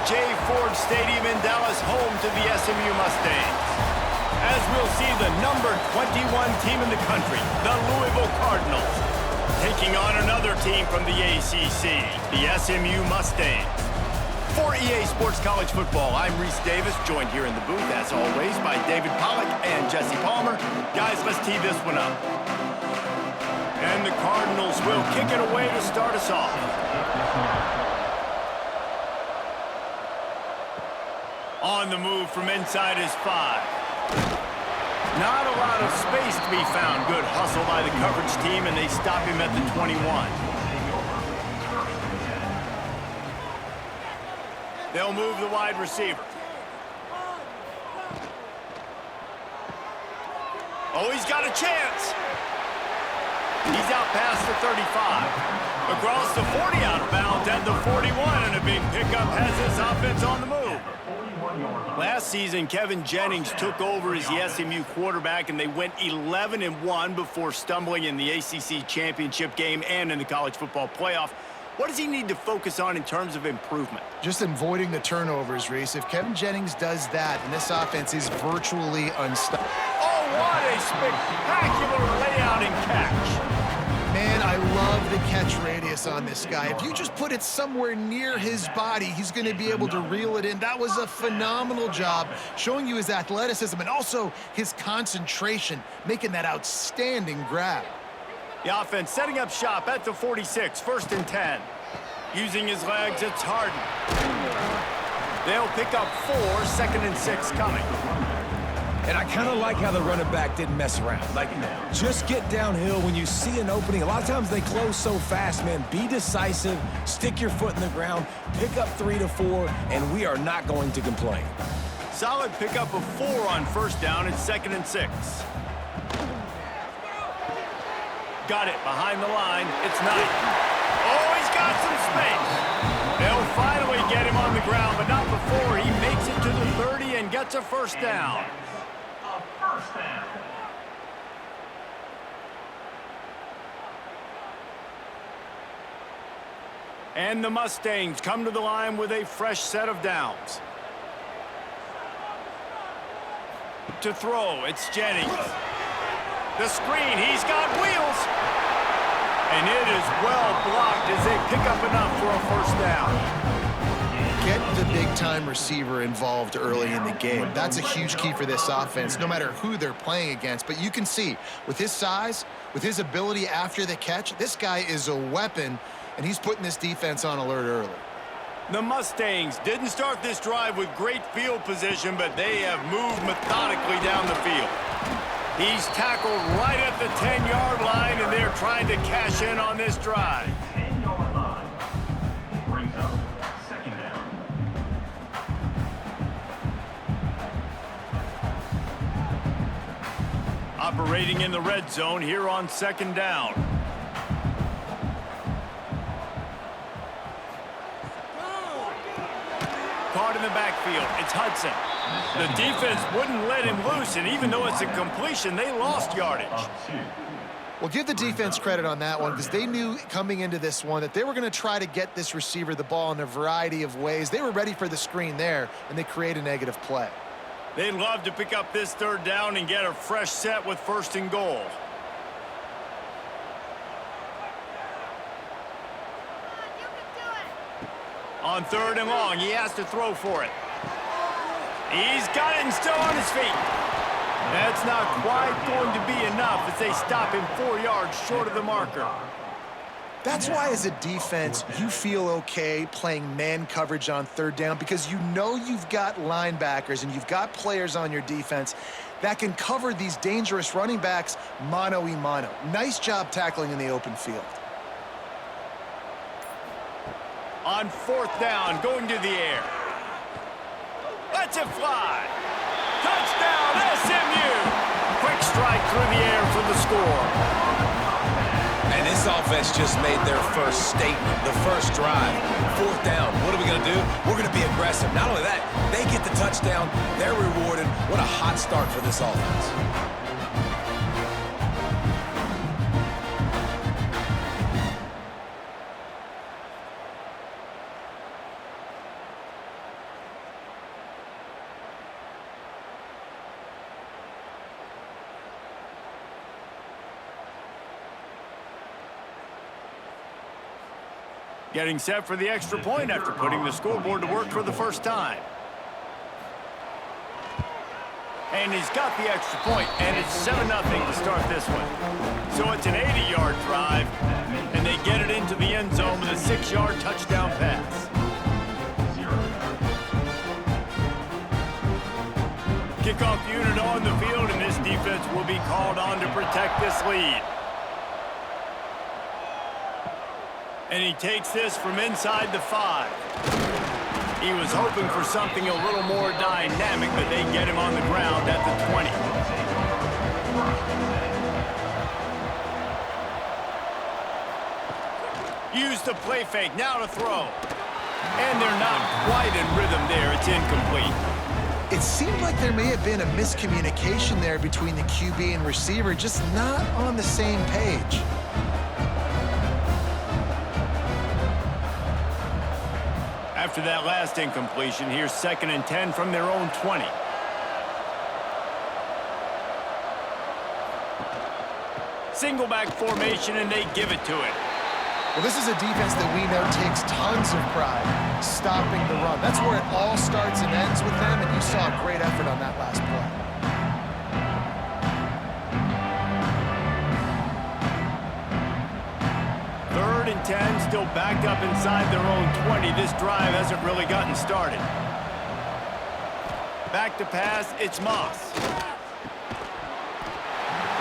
J. Ford Stadium in Dallas, home to the SMU Mustangs. As we'll see the number 21 team in the country, the Louisville Cardinals, taking on another team from the ACC, the SMU Mustangs. For EA Sports College Football, I'm Reese Davis, joined here in the booth, as always, by David Pollack and Jesse Palmer. Guys, let's tee this one up. And the Cardinals will kick it away to start us off. On the move from inside his 5. Not a lot of space to be found. Good hustle by the coverage team, and they stop him at the 21. They'll move the wide receiver. Oh, he's got a chance. He's out past the 35. Across the 40 out of bounds at the 41, and a big pickup has this offense on the move. Last season, Kevin Jennings took over as the SMU quarterback, and they went 11-1 before stumbling in the ACC championship game and in the college football playoff. What does he need to focus on in terms of improvement? Just avoiding the turnovers, Reese. If Kevin Jennings does that, and this offense is virtually unstoppable. Oh, what a spectacular layout and catch. Man, I love the catch radius on this guy. If you just put it somewhere near his body, he's going to be able to reel it in. That was a phenomenal job, showing you his athleticism and also his concentration, making that outstanding grab. The offense setting up shop at the 46, 1st and 10. Using his legs, it's Harden. They'll pick up 4, 2nd and 6 coming. And I kind of like how the running back didn't mess around. Like, just get downhill when you see an opening. A lot of times they close so fast, man. Be decisive, stick your foot in the ground, pick up 3 to 4, and we are not going to complain. Solid pickup of 4 on 1st down and 2nd and 6. Got it behind the line. It's Knight. Oh, he's got some space. They'll finally get him on the ground, but not before he makes it to the 30 and gets a 1st down. And the Mustangs come to the line with a fresh set of downs. To throw, it's Jennings. The screen, he's got wheels. And it is well blocked as they pick up enough for a 1st down. Get the big-time receiver involved early in the game. That's a huge key for this offense, no matter who they're playing against. But you can see, with his size, with his ability after the catch, this guy is a weapon, and he's putting this defense on alert early. The Mustangs didn't start this drive with great field position, but they have moved methodically down the field. He's tackled right at the 10-yard line, and they're trying to cash in on this drive. Operating in the red zone here on 2nd down. Caught in the backfield, it's Hudson. The defense wouldn't let him loose, and even though it's a completion, they lost yardage. Well, give the defense credit on that one, because they knew coming into this one that they were going to try to get this receiver the ball in a variety of ways. They were ready for the screen there, and they create a negative play. They'd love to pick up this 3rd down and get a fresh set with 1st and goal. On 3rd and long, he has to throw for it. He's got it and still on his feet. That's not quite going to be enough as they stop him 4 yards short of the marker. That's why, as a defense, you feel okay playing man coverage on 3rd down, because you know you've got linebackers and you've got players on your defense that can cover these dangerous running backs mano-a-mano. Nice job tackling in the open field. On 4th down, going to the air. Lets it fly. Touchdown, SMU! Quick strike through the air for the score. And this offense just made their first statement, the first drive. 4th down, what are we going to do? We're going to be aggressive. Not only that, they get the touchdown, they're rewarded. What a hot start for this offense. Getting set for the extra point after putting the scoreboard to work for the first time. And he's got the extra point, and it's 7-0 to start this one. So it's an 80-yard drive, and they get it into the end zone with a 6-yard touchdown pass. Kickoff unit on the field, and this defense will be called on to protect this lead. And he takes this from inside the 5. He was hoping for something a little more dynamic, but they get him on the ground at the 20. Use the play fake, now to throw. And they're not quite in rhythm there, it's incomplete. It seemed like there may have been a miscommunication there between the QB and receiver, just not on the same page. After that last incompletion, here's 2nd and 10 from their own 20. Single back formation, and they give it to it. Well, this is a defense that we know takes tons of pride stopping the run. That's where it all starts and ends with them, and you saw a great effort on that last play. 3rd and 10, still backed up inside their own 20. This drive hasn't really gotten started. Back to pass, it's Moss.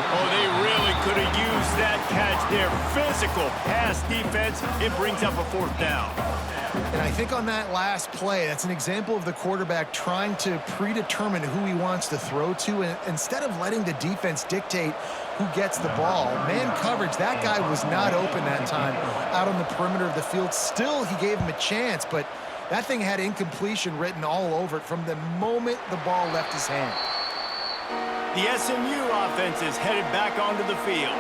Oh, they really could have used that catch there. Physical pass defense. It brings up a 4th down. And I think on that last play, that's an example of the quarterback trying to predetermine who he wants to throw to, and instead of letting the defense dictate who gets the ball. Man coverage, that guy was not open that time out on the perimeter of the field. Still, he gave him a chance, but that thing had incompletion written all over it from the moment the ball left his hand. The SMU offense is headed back onto the field.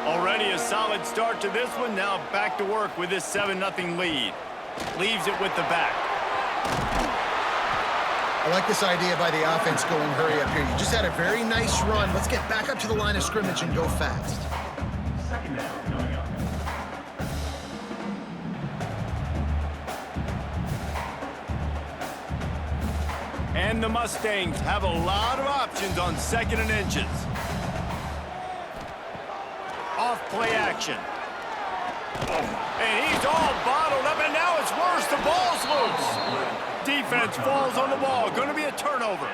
Already a solid start to this one. Now back to work with this 7-0 lead. Leaves it with the back. I like this idea by the offense going hurry up here. You just had a very nice run. Let's get back up to the line of scrimmage and go fast. 2nd down coming up. And the Mustangs have a lot of options on 2nd and inches. Off play action. And he's all bottled up, and now it's worse. The ball's loose. Defense falls on the ball. Going to be a turnover.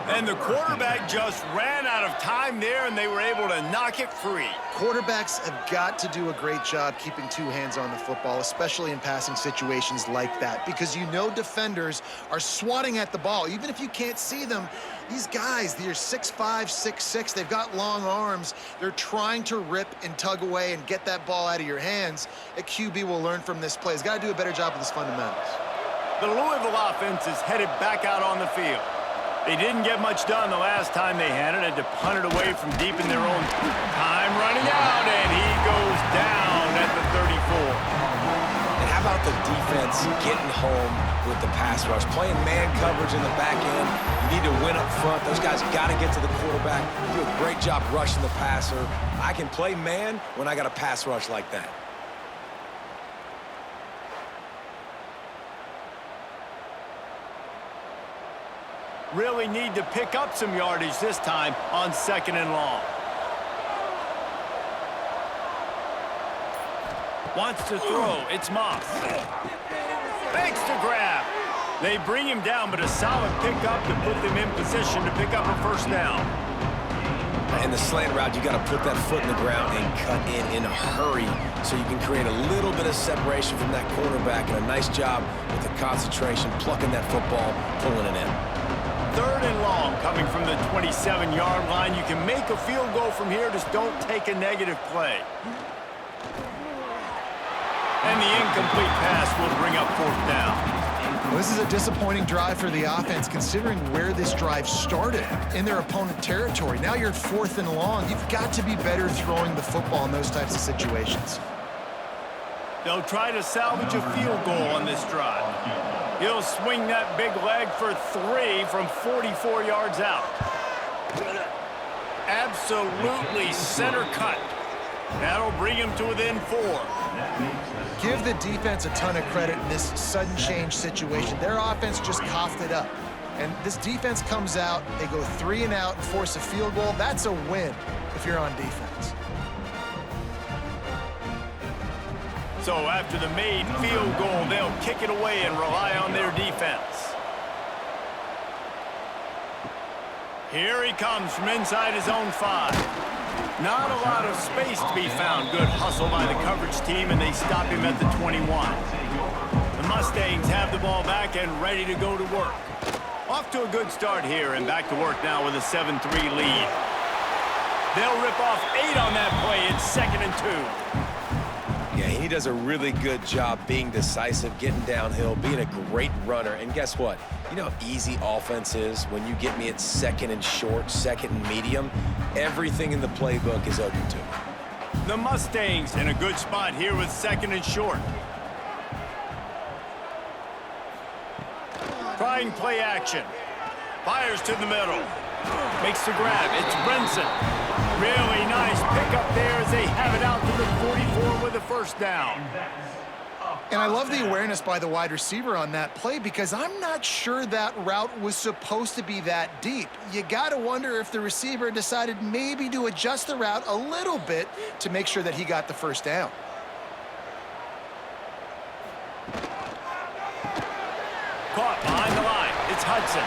And the quarterback just ran out of time there, and they were able to knock it free. Quarterbacks have got to do a great job keeping 2 hands on the football, especially in passing situations like that, because you know defenders are swatting at the ball. Even if you can't see them, these guys, they're 6'5", 6'6", they've got long arms. They're trying to rip and tug away and get that ball out of your hands. A QB will learn from this play. He's got to do a better job with his fundamentals. The Louisville offense is headed back out on the field. They didn't get much done the last time they had it. Had to punt it away from deep in their own time running out, and he goes down at the 34. And how about the defense getting home with the pass rush? Playing man coverage in the back end. You need to win up front. Those guys got to get to the quarterback. Do a great job rushing the passer. I can play man when I got a pass rush like that. Really need to pick up some yardage this time on 2nd and long. Wants to throw. It's Moss. Makes the grab. They bring him down, but a solid pickup to put them in position to pick up a 1st down. In the slant route, you got to put that foot in the ground and cut in a hurry so you can create a little bit of separation from that quarterback, and a nice job with the concentration, plucking that football, pulling it in. 3rd and long coming from the 27-yard line. You can make a field goal from here, just don't take a negative play. And the incomplete pass will bring up 4th down. Well, this is a disappointing drive for the offense, considering where this drive started in their opponent territory. Now you're at 4th and long. You've got to be better throwing the football in those types of situations. They'll try to salvage a field goal on this drive. He'll swing that big leg for 3 from 44 yards out. Absolutely center cut. That'll bring him to within 4. Give the defense a ton of credit in this sudden change situation. Their offense just coughed it up. And this defense comes out, they go 3 and out and force a field goal. That's a win if you're on defense. So after the made field goal, they'll kick it away and rely on their defense. Here he comes from inside his own 5. Not a lot of space to be found. Good hustle by the coverage team, and they stop him at the 21. The Mustangs have the ball back and ready to go to work. Off to a good start here, and back to work now with a 7-3 lead. They'll rip off 8 on that play. It's 2nd and 2. Yeah, he does a really good job being decisive, getting downhill, being a great runner. And guess what? You know how easy offense is when you get me at 2nd and short, 2nd and medium? Everything in the playbook is open to me. The Mustangs in a good spot here with 2nd and short. Trying play action. Fires to the middle. Makes the grab. It's Brinson. Really nice pickup there as they have it out to the 44 with a 1st down. And I love the awareness by the wide receiver on that play because I'm not sure that route was supposed to be that deep. You got to wonder if the receiver decided maybe to adjust the route a little bit to make sure that he got the 1st down. Caught behind the line. It's Hudson.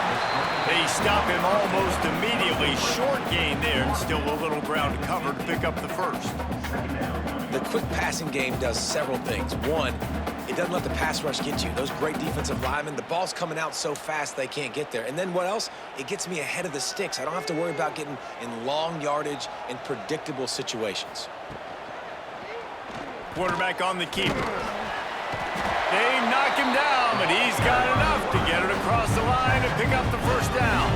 They stop him almost immediately. Short gain there, and still a little ground to cover to pick up the 1st. The quick passing game does several things. One, it doesn't let the pass rush get you. Those great defensive linemen, the ball's coming out so fast they can't get there. And then what else? It gets me ahead of the sticks. I don't have to worry about getting in long yardage and predictable situations. Quarterback on the keeper. They knock him down, but he's got enough to get it across the line and pick up the 1st down.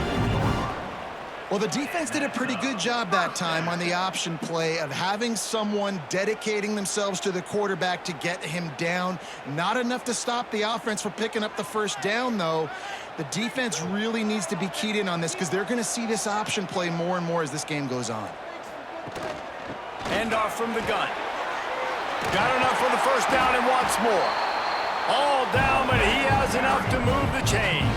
Well, the defense did a pretty good job that time on the option play of having someone dedicating themselves to the quarterback to get him down. Not enough to stop the offense from picking up the 1st down, though. The defense really needs to be keyed in on this because they're going to see this option play more and more as this game goes on. Handoff from the gun. Got enough for the 1st down and wants more. All down, but he has enough to move the chains.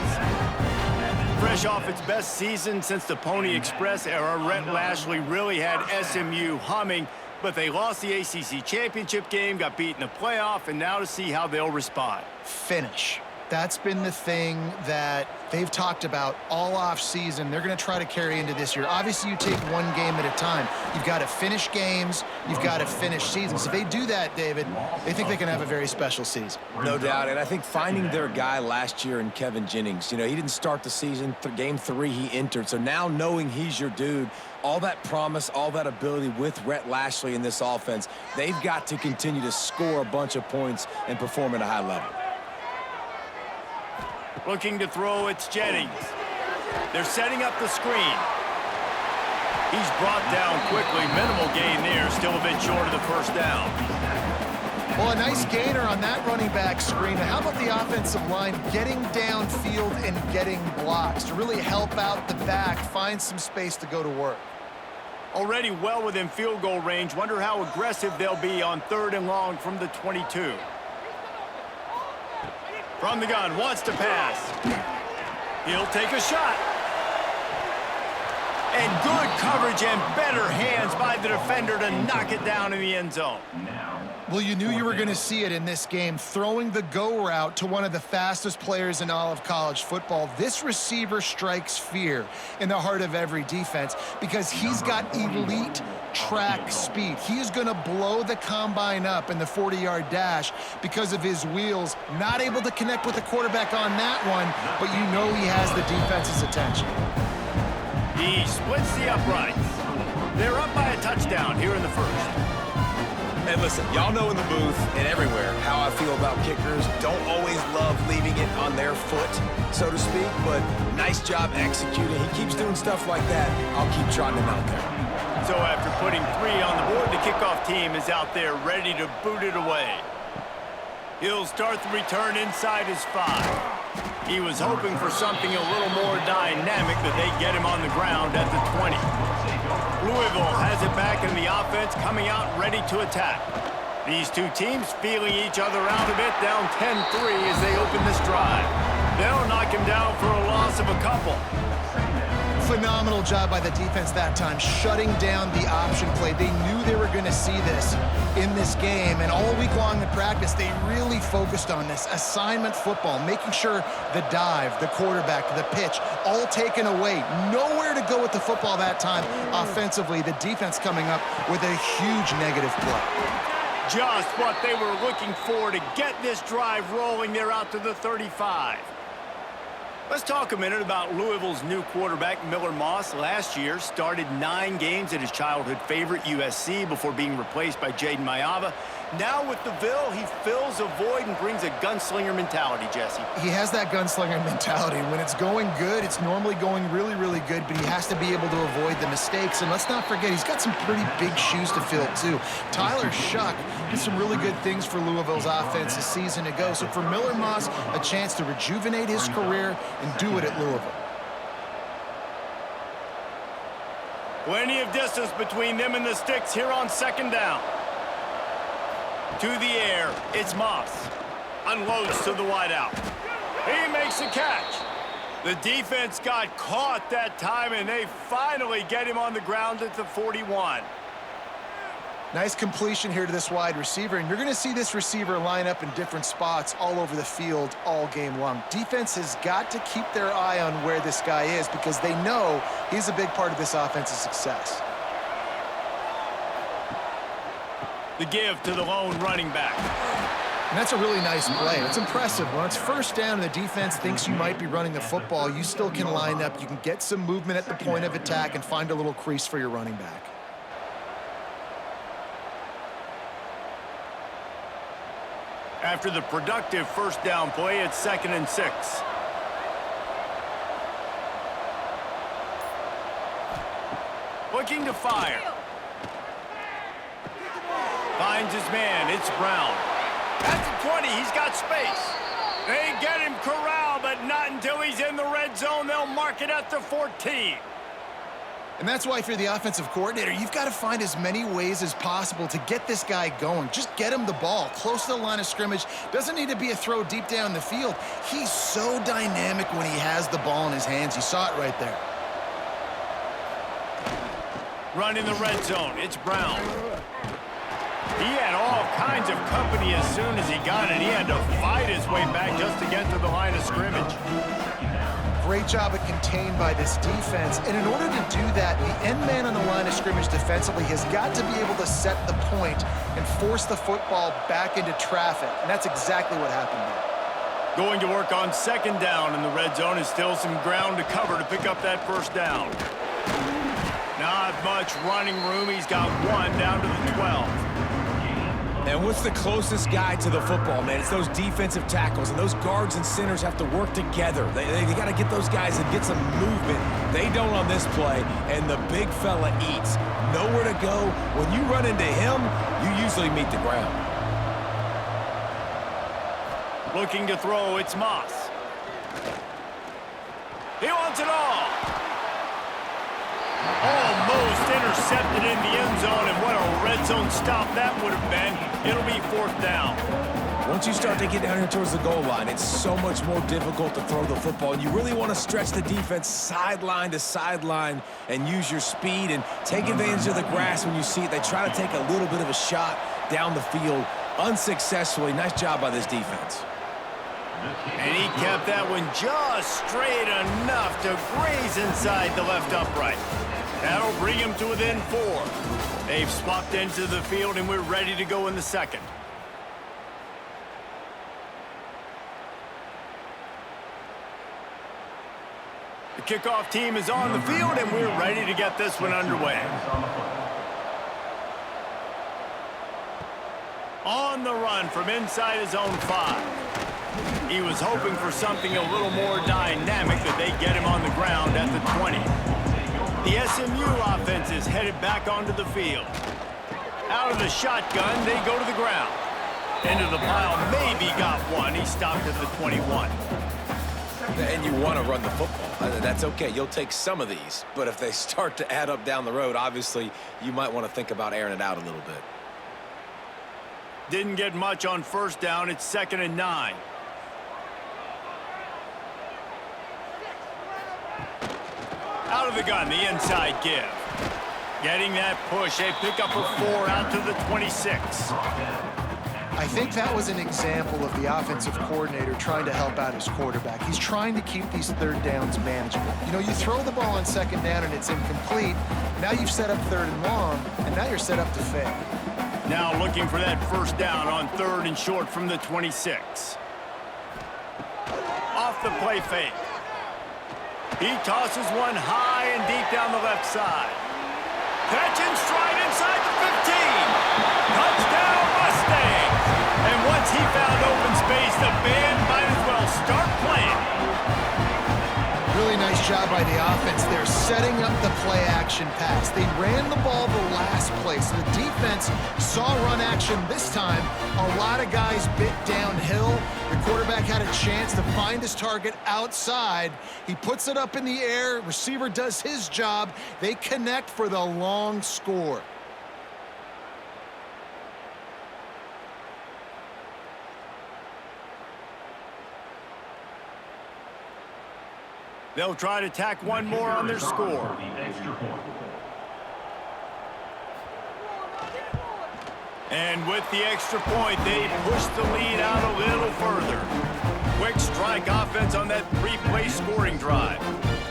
Fresh off its best season since the Pony Express era, Rhett Lashlee really had SMU humming, but they lost the ACC championship game, got beat in the playoff, and now to see how they'll respond. Finish. That's been the thing that they've talked about all off season. They're going to try to carry into this year. Obviously, you take one game at a time. You've got to finish games. You've got to finish seasons. If they do that, David, they think they can have a very special season. No doubt, and I think finding their guy last year in Kevin Jennings, you know, he didn't start the season. Game 3, he entered. So now knowing he's your dude, all that promise, all that ability with Rhett Lashlee in this offense, they've got to continue to score a bunch of points and perform at a high level. Looking to throw, it's Jennings. They're setting up the screen. He's brought down quickly. Minimal gain there, still a bit short of the 1st down. Well, a nice gainer on that running back screen. How about the offensive line getting downfield and getting blocks to really help out the back, find some space to go to work? Already well within field goal range. Wonder how aggressive they'll be on 3rd and long from the 22. From the gun, wants to pass. He'll take a shot. And good coverage and better hands by the defender to knock it down in the end zone. Well, you knew you were going to see it in this game, throwing the go route to one of the fastest players in all of college football. This receiver strikes fear in the heart of every defense because he's got elite track speed. He is going to blow the combine up in the 40-yard dash because of his wheels. Not able to connect with the quarterback on that one, but you know he has the defense's attention. He splits the uprights. They're up by a touchdown here in the 1st. And listen, y'all know in the booth and everywhere how I feel about kickers. Don't always love leaving it on their foot, so to speak, but nice job executing. He keeps doing stuff like that. I'll keep trotting him out there. So after putting 3 on the board, the kickoff team is out there ready to boot it away. He'll start the return inside his 5. He was hoping for something a little more dynamic, that they get him on the ground at the 20. Louisville has it back in the offense, coming out ready to attack. These two teams feeling each other out a bit, down 10-3 as they open this drive. They'll knock him down for a loss of a couple. Phenomenal job by the defense that time, shutting down the option play. They knew they were going to see this in this game, and all week long in practice, they really focused on this assignment football, making sure the dive, the quarterback, the pitch, all taken away. Nowhere to go with the football that time offensively. The defense coming up with a huge negative play. Just what they were looking for to get this drive rolling. They're out to the 35. Let's talk a minute about Louisville's new quarterback, Miller Moss. Last year, started 9 games at his childhood favorite, USC, before being replaced by Jaden Mayava. Now with the Ville, he fills a void and brings a gunslinger mentality, Jesse. He has that gunslinger mentality. When it's going good, it's normally going really, really good, but he has to be able to avoid the mistakes. And let's not forget, he's got some pretty big shoes to fill, too. Tyler Shuck did some really good things for Louisville's offense a season ago. So for Miller Moss, a chance to rejuvenate his career and do it at Louisville. Plenty of distance between them and the sticks here on second down. To the air, it's Moss. Unloads to the wideout. He makes the catch. The defense got caught that time, and they finally get him on the ground at the 41. Nice completion here to this wide receiver, and you're going to see this receiver line up in different spots all over the field all game long. Defense has got to keep their eye on where this guy is because they know he's a big part of this offense's success. The give to the lone running back. And that's a really nice play. It's impressive. When it's first down and the defense thinks you might be running the football, you still can line up. You can get some movement at the point of attack and find a little crease for your running back. After the productive first down play, it's 2nd and 6. Looking to fire. Finds his man. It's Brown. At the 20, he's got space. They get him corralled, but not until he's in the red zone. They'll mark it at the 14. And that's why if you're the offensive coordinator, you've got to find as many ways as possible to get this guy going. Just get him the ball close to the line of scrimmage. Doesn't need to be a throw deep down the field. He's so dynamic when he has the ball in his hands. You saw it right there. Run in the red zone. It's Brown. He had all kinds of company as soon as he got it. He had to fight his way back just to get to the line of scrimmage. Great job at contained by this defense. And in order to do that, the end man on the line of scrimmage defensively has got to be able to set the point and force the football back into traffic. And that's exactly what happened there. Going to work on 2nd down in the red zone is still some ground to cover to pick up that first down. Not much running room. He's got 1 down to the 12. And what's the closest guy to the football, man? It's those defensive tackles, and those guards and centers have to work together. They got to get those guys and get some movement. They don't on this play, and the big fella eats. Nowhere to go. When you run into him, you usually meet the ground. Looking to throw, it's Moss. He wants it all. Almost intercepted in the end zone, and what a red zone stop that would have been. It'll be 4th down. Once you start to get down here towards the goal line, it's so much more difficult to throw the football, and you really want to stretch the defense sideline to sideline and use your speed and take advantage of the grass when you see it. They try to take a little bit of a shot down the field unsuccessfully. Nice job by this defense. And he kept that one just straight enough to graze inside the left upright. That'll bring him to within 4. They've swapped into the field, and we're ready to go in the 2nd. The kickoff team is on the field, and we're ready to get this one underway. On the run from inside his own 5. He was hoping for something a little more dynamic, that they get him on the ground at the 20. The SMU offense is headed back onto the field. Out of the shotgun, they go to the ground. Into the pile, maybe got 1. He stopped at the 21. And you want to run the football. That's okay. You'll take some of these. But if they start to add up down the road, obviously, you might want to think about airing it out a little bit. Didn't get much on first down. It's 2nd and 9. Out of the gun, the inside give. Getting that push, a pickup of 4 out to the 26. I think that was an example of the offensive coordinator trying to help out his quarterback. He's trying to keep these third downs manageable. You know, you throw the ball on 2nd down and it's incomplete. Now you've set up 3rd and long, and now you're set up to fail. Now looking for that first down on 3rd and short from the 26. Off the play fake. He tosses one high and deep down the left side. Catch and stride inside the 15. Touchdown Mustangs. And once he found open space, the band might as well start playing. Really nice job by the offense there, setting up the play-action pass. They ran the ball the last play, so the defense saw run action this time. A lot of guys bit downhill. The quarterback had a chance to find his target outside. He puts it up in the air. Receiver does his job. They connect for the long score. They'll try to tack one more on their score. And with the extra point, they push the lead out a little further. Quick strike offense on that 3-play scoring drive.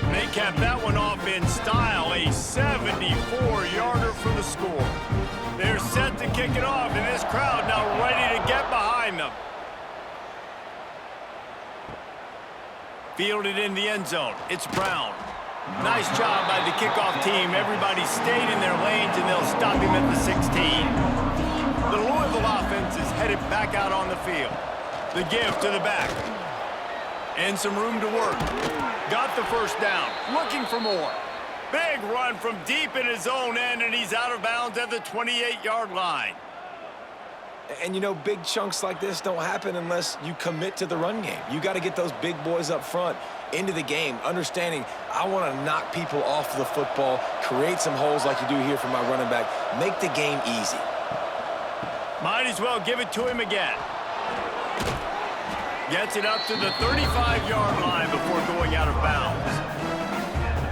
And they capped that one off in style, a 74-yarder for the score. They're set to kick it off, and this crowd now ready to get behind them. Fielded in the end zone. It's Brown. Nice job by the kickoff team. Everybody stayed in their lanes, and they'll stop him at the 16. The Louisville offense is headed back out on the field. The give to the back. And some room to work. Got the first down. Looking for more. Big run from deep in his own end, and he's out of bounds at the 28-yard line. And, you know, big chunks like this don't happen unless you commit to the run game. You got to get those big boys up front into the game, understanding I want to knock people off the football, create some holes like you do here for my running back, make the game easy. Might as well give it to him again. Gets it up to the 35-yard line before going out of bounds.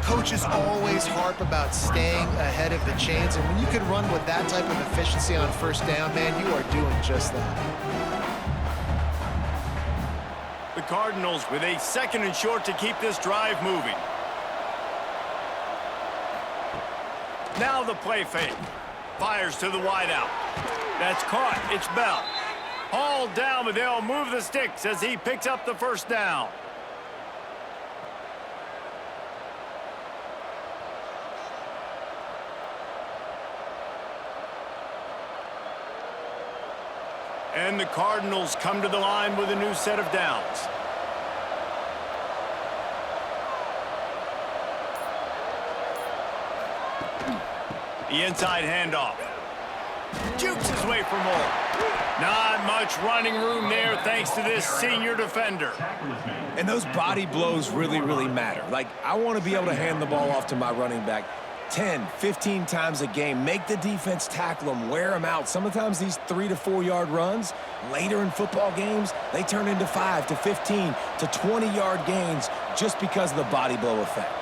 Coaches always harp about staying ahead of the chains, and when you can run with that type of efficiency on first down, man, you are doing just that. The Cardinals with a 2nd and short to keep this drive moving. Now the play fake. Fires to the wideout. That's caught. It's Bell. Hauled down, but they'll move the sticks as he picks up the first down. And the Cardinals come to the line with a new set of downs. The inside handoff. Jukes his way for more. Not much running room there thanks to this senior defender. And those body blows really, really matter. Like, I want to be able to hand the ball off to my running back 10, 15 times a game. Make the defense tackle them, wear them out. Sometimes these 3 to 4 yard runs, later in football games, they turn into 5 to 15 to 20-yard gains just because of the body blow effect.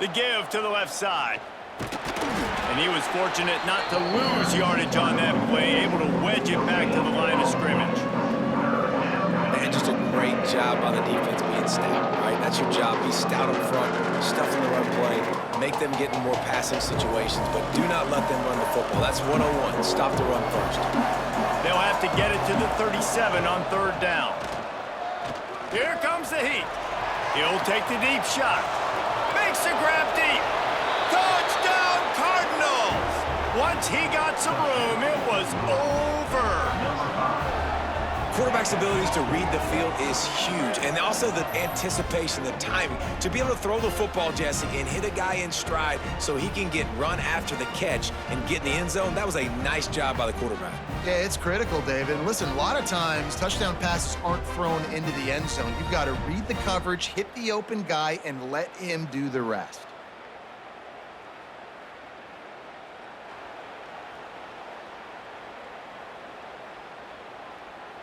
The give to the left side. And he was fortunate not to lose yardage on that play, able to wedge it back to the line of scrimmage. And just a great job by the defense being stout, right? That's your job. Be stout up front, stuff in the run play, make them get in more passing situations, but do not let them run the football. That's 101. Stop the run first. They'll have to get it to the 37 on 3rd down. Here comes the heat. He'll take the deep shot. Makes a grab deep. Touchdown, Cardinals! Once he got some room, it was over. Quarterback's abilities to read the field is huge, and also the anticipation, the timing. To be able to throw the football, Jesse, and hit a guy in stride so he can get run after the catch and get in the end zone, that was a nice job by the quarterback. Yeah, it's critical, David. And listen, a lot of times, touchdown passes aren't thrown into the end zone. You've got to read the coverage, hit the open guy, and let him do the rest.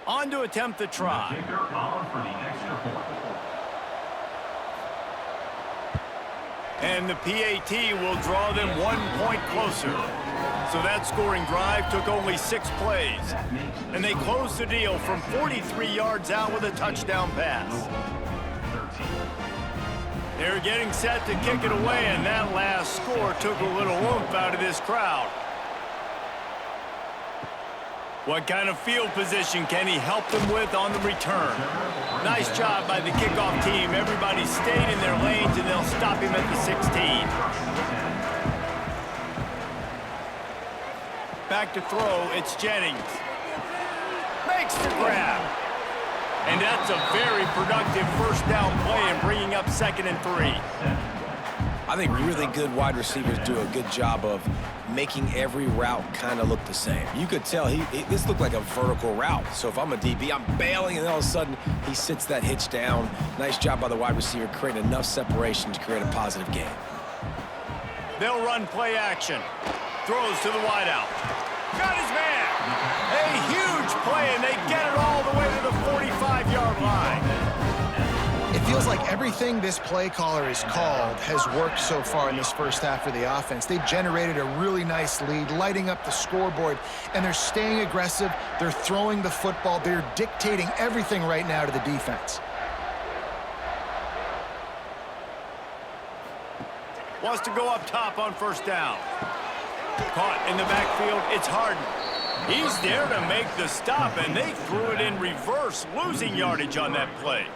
On to attempt the try. Kicker on for the extra point. And the PAT will draw them 1 point closer. So that scoring drive took only 6 plays. And they closed the deal from 43 yards out with a touchdown pass. They're getting set to kick it away, and that last score took a little oomph out of this crowd. What kind of field position can he help them with on the return? Nice job by the kickoff team. Everybody stayed in their lanes, and they'll stop him at the 16. Back to throw, it's Jennings. Makes the grab. And that's a very productive first down play in bringing up 2nd and 3. I think really good wide receivers do a good job of making every route kind of look the same. You could tell this looked like a vertical route. So if I'm a DB, I'm bailing, and all of a sudden he sits that hitch down. Nice job by the wide receiver creating enough separation to create a positive gain. They'll run play action. Throws to the wideout. Got his man. A huge play, and they get it all the way to the 45-yard line. It feels like everything this play caller has called has worked so far in this first half for the offense. They've generated a really nice lead, lighting up the scoreboard, and they're staying aggressive. They're throwing the football. They're dictating everything right now to the defense. Wants to go up top on first down. Caught in the backfield, it's Harden. He's there to make the stop, and they threw it in reverse, losing yardage on that play.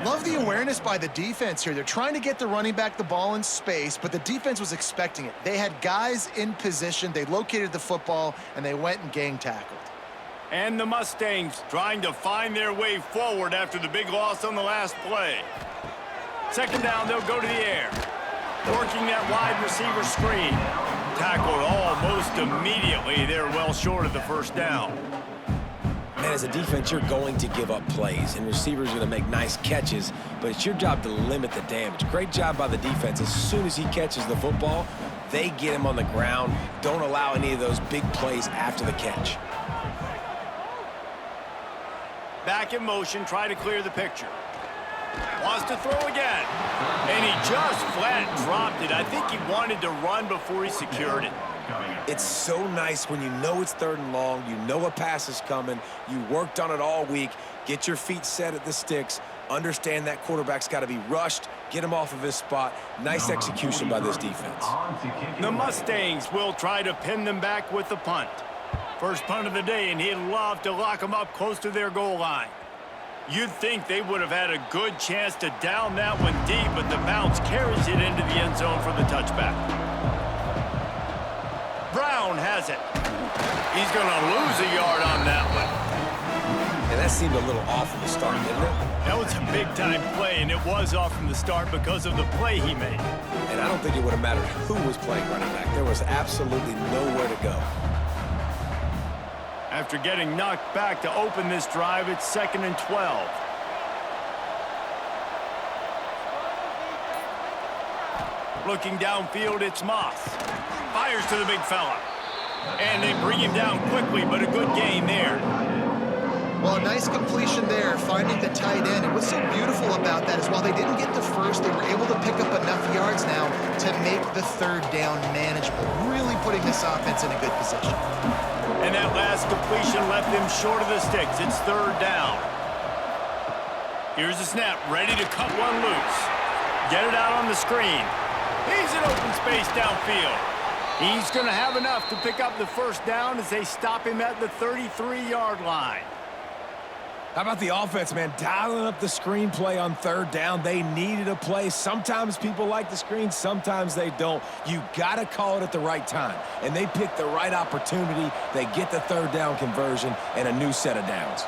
Love the awareness by the defense here. They're trying to get the running back the ball in space, but the defense was expecting it. They had guys in position. They located the football, and they went and gang tackled. And the Mustangs trying to find their way forward after the big loss on the last play. 2nd down, they'll go to the air. Working that wide receiver screen. Tackled almost immediately. They're well short of the first down. Man, as a defense, you're going to give up plays, and receivers are going to make nice catches, but it's your job to limit the damage. Great job by the defense. As soon as he catches the football, they get him on the ground. Don't allow any of those big plays after the catch. Back in motion, try to clear the picture. Wants to throw again. And he just flat dropped it. I think he wanted to run before he secured it. It's so nice when you know it's 3rd and long, you know a pass is coming, you worked on it all week, get your feet set at the sticks, understand that quarterback's got to be rushed, get him off of his spot. Nice execution by this defense. The Mustangs will try to pin them back with the punt. First punt of the day, and he'd love to lock them up close to their goal line. You'd think they would have had a good chance to down that one deep, but the bounce carries it into the end zone for the touchback. Brown has it. He's going to lose a yard on that one. And that seemed a little off from the start, didn't it? That was a big-time play, and it was off from the start because of the play he made. And I don't think it would have mattered who was playing running back. There was absolutely nowhere to go. After getting knocked back to open this drive, it's 2nd and 12. Looking downfield, it's Moss. Fires to the big fella. And they bring him down quickly, but a good gain there. Well, a nice completion there, finding the tight end. And what's so beautiful about that is while they didn't get the first, they were able to pick up enough yards now to make the 3rd down manageable, really putting this offense in a good position. And that last completion left them short of the sticks. It's 3rd down. Here's the snap, ready to cut one loose. Get it out on the screen. He's in open space downfield. He's going to have enough to pick up the first down as they stop him at the 33-yard line. How about the offense, man? Dialing up the screenplay on 3rd down. They needed a play. Sometimes people like the screen, sometimes they don't. You got to call it at the right time. And they picked the right opportunity. They get the 3rd down conversion and a new set of downs.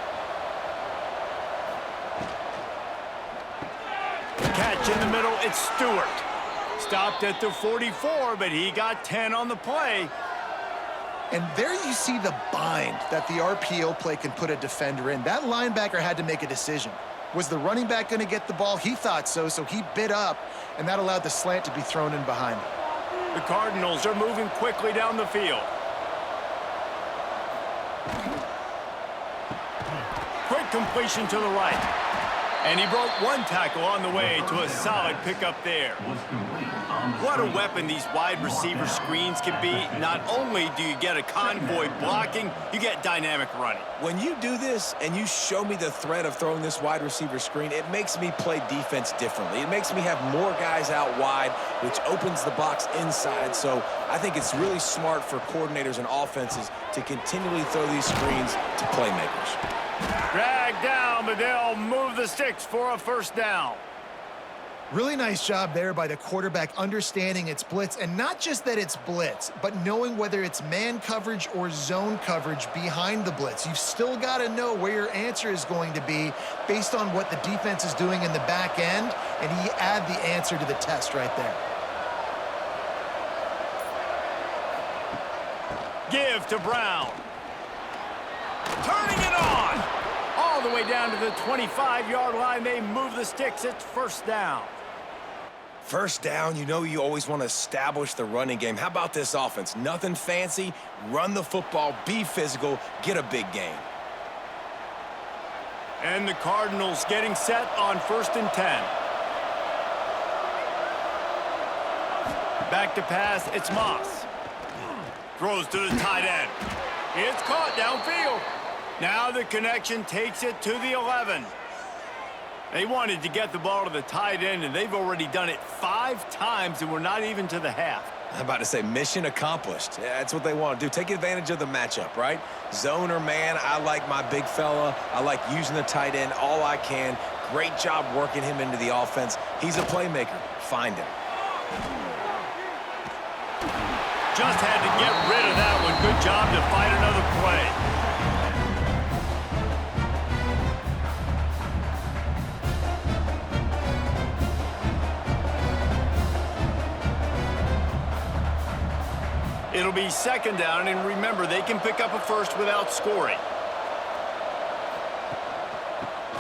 Catch in the middle, it's Stewart. Stopped at the 44, but he got 10 on the play. And there you see the bind that the RPO play can put a defender in. That linebacker had to make a decision. Was the running back going to get the ball? He thought so, so he bit up, and that allowed the slant to be thrown in behind him. The Cardinals are moving quickly down the field. completion to the right. And he broke one tackle on the way to a solid pickup there. What a weapon these wide receiver screens can be. Not only do you get a convoy blocking, you get dynamic running. When you do this and you show me the threat of throwing this wide receiver screen, it makes me play defense differently. It makes me have more guys out wide, which opens the box inside. So I think it's really smart for coordinators and offenses to continually throw these screens to playmakers. Dragged down, but they'll move the sticks for a first down. Really nice job there by the quarterback understanding it's blitz, and not just that it's blitz, but knowing whether it's man coverage or zone coverage behind the blitz. You've still got to know where your answer is going to be based on what the defense is doing in the back end, and he add the answer to the test right there. Give to Brown. Turning it on. All the way down to the 25-yard line. They move the sticks. It's first down. First down, you know you always want to establish the running game. How about this offense? Nothing fancy. Run the football, be physical, get a big gain. And the Cardinals getting set on 1st and 10. Back to pass, it's Moss. Throws to the tight end. It's caught downfield. Now the connection takes it to the 11. They wanted to get the ball to the tight end, and they've already done it 5 times, and we're not even to the half. I'm about to say mission accomplished. Yeah, that's what they want to do. Take advantage of the matchup, right? Zone or man, I like my big fella. I like using the tight end all I can. Great job working him into the offense. He's a playmaker. Find him. Just had to get rid of that one. Good job to fight another play. It'll be 2nd down, and remember, they can pick up a first without scoring.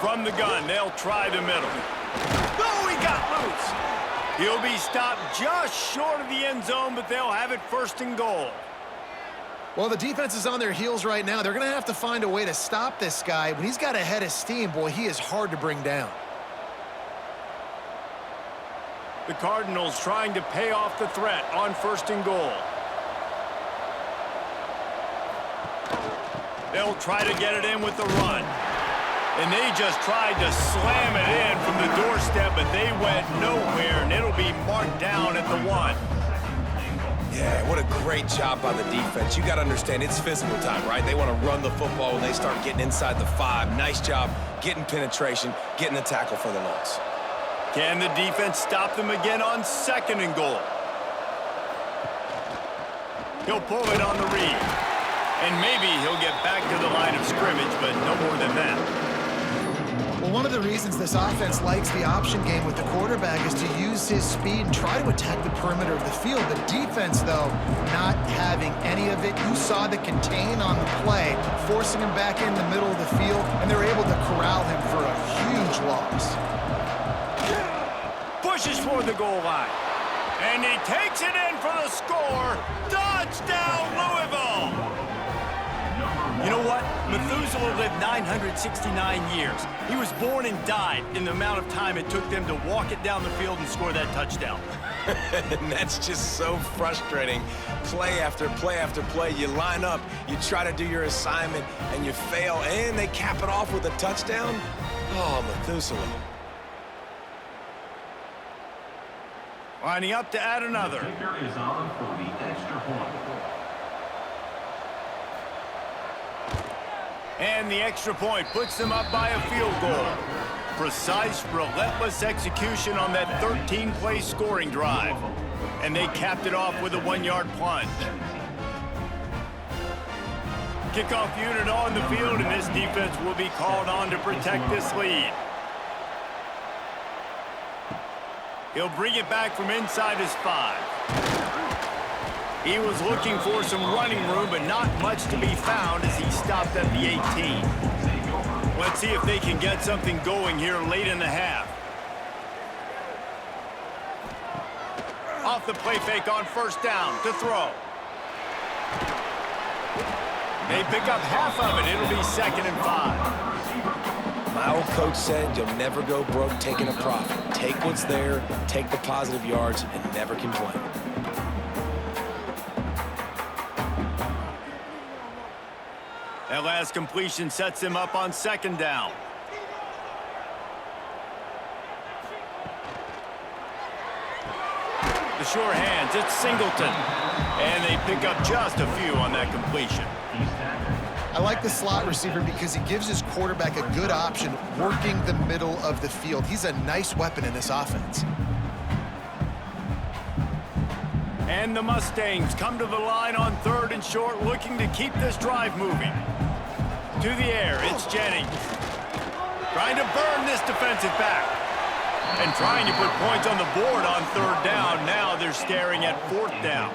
From the gun, they'll try the middle. Oh, he got loose. He'll be stopped just short of the end zone, but they'll have it 1st and goal. Well, the defense is on their heels right now. They're going to have to find a way to stop this guy. When he's got a head of steam, boy, he is hard to bring down. The Cardinals trying to pay off the threat on 1st and goal. They'll try to get it in with the run. And they just tried to slam it in from the doorstep, but they went nowhere, and it'll be marked down at the 1. Yeah, what a great job by the defense. You got to understand, it's physical time, right? They want to run the football when they start getting inside the 5. Nice job getting penetration, getting the tackle for the loss. Can the defense stop them again on 2nd and goal? He'll pull it on the read. And maybe he'll get back to the line of scrimmage, but no more than that. Well, one of the reasons this offense likes the option game with the quarterback is to use his speed and try to attack the perimeter of the field. The defense, though, not having any of it. You saw the contain on the play, forcing him back in the middle of the field, and they're able to corral him for a huge loss. Pushes for the goal line. And he takes it in for the score. Touchdown, Louisville! You know what? Methuselah lived 969 years. He was born and died in the amount of time it took them to walk it down the field and score that touchdown. And that's just so frustrating. Play after play after play. You line up, you try to do your assignment, and you fail, and they cap it off with a touchdown? Oh, Methuselah. Lining up to add another. Kicker is on for the extra point. And the extra point puts them up by a field goal. Precise, relentless execution on that 13-play scoring drive. And they capped it off with a 1-yard plunge. Kickoff unit on the field, and this defense will be called on to protect this lead. He'll bring it back from inside his 5. He was looking for some running room, but not much to be found as he stopped at the 18. Let's see if they can get something going here late in the half. Off the play fake on 1st down to throw. They pick up half of it. It'll be 2nd and 5. My old coach said you'll never go broke taking a profit. Take what's there, take the positive yards, and never complain. That last completion sets him up on second down. The sure hands, it's Singleton. And they pick up just a few on that completion. I like the slot receiver because he gives his quarterback a good option working the middle of the field. He's a nice weapon in this offense. And the Mustangs come to the line on 3rd and short, looking to keep this drive moving. To the air, it's Jennings. Trying to burn this defensive back. And trying to put points on the board on 3rd down. Now they're staring at 4th down.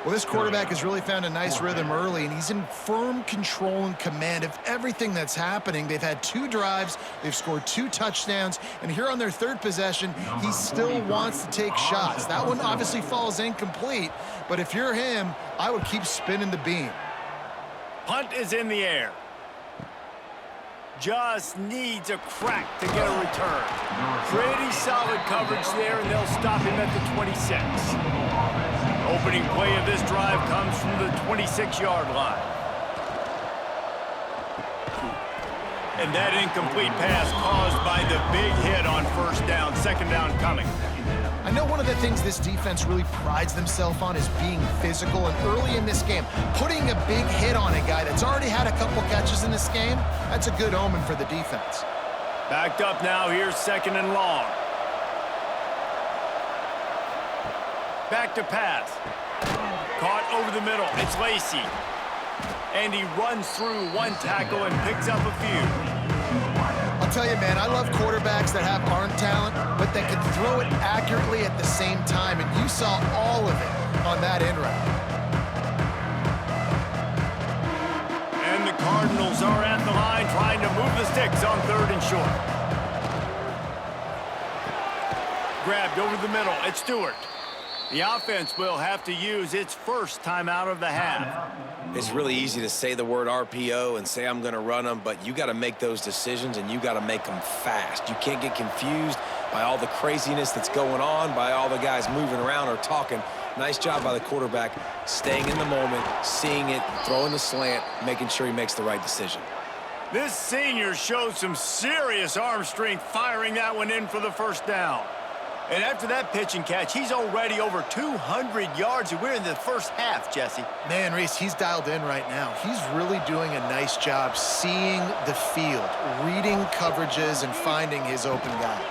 Well, this quarterback has really found a nice rhythm early, and he's in firm control and command of everything that's happening. They've had 2 drives, they've scored 2 touchdowns, and here on their 3rd possession, he still wants to take shots. That one obviously falls incomplete, but if you're him, I would keep spinning the beam. Punt is in the air. Just needs a crack to get a return. Pretty solid coverage there, and they'll stop him at the 26. Opening play of this drive comes from the 26-yard line. And that incomplete pass caused by the big hit on 1st down, 2nd down coming. I know one of the things this defense really prides themselves on is being physical, and early in this game, putting a big hit on a guy that's already had a couple catches in this game, that's a good omen for the defense. Backed up now, here's 2nd and long. Back to pass. Caught over the middle, it's Lacey. And he runs through 1 tackle and picks up a few. I'll tell you, man, I love quarterbacks that have arm talent, but that can throw it accurately at the same time, and you saw all of it on that end route. And the Cardinals are at the line trying to move the sticks on 3rd and short. Grabbed over the middle, it's Stewart. The offense will have to use its first timeout of the half. It's really easy to say the word RPO and say I'm going to run them, but you got to make those decisions, and you got to make them fast. You can't get confused by all the craziness that's going on, by all the guys moving around or talking. Nice job by the quarterback, staying in the moment, seeing it, throwing the slant, making sure he makes the right decision. This senior shows some serious arm strength, firing that one in for the 1st down. And after that pitch and catch, he's already over 200 yards, and we're in the 1st half, Jesse. Man, Reese, he's dialed in right now. He's really doing a nice job seeing the field, reading coverages, and finding his open guy.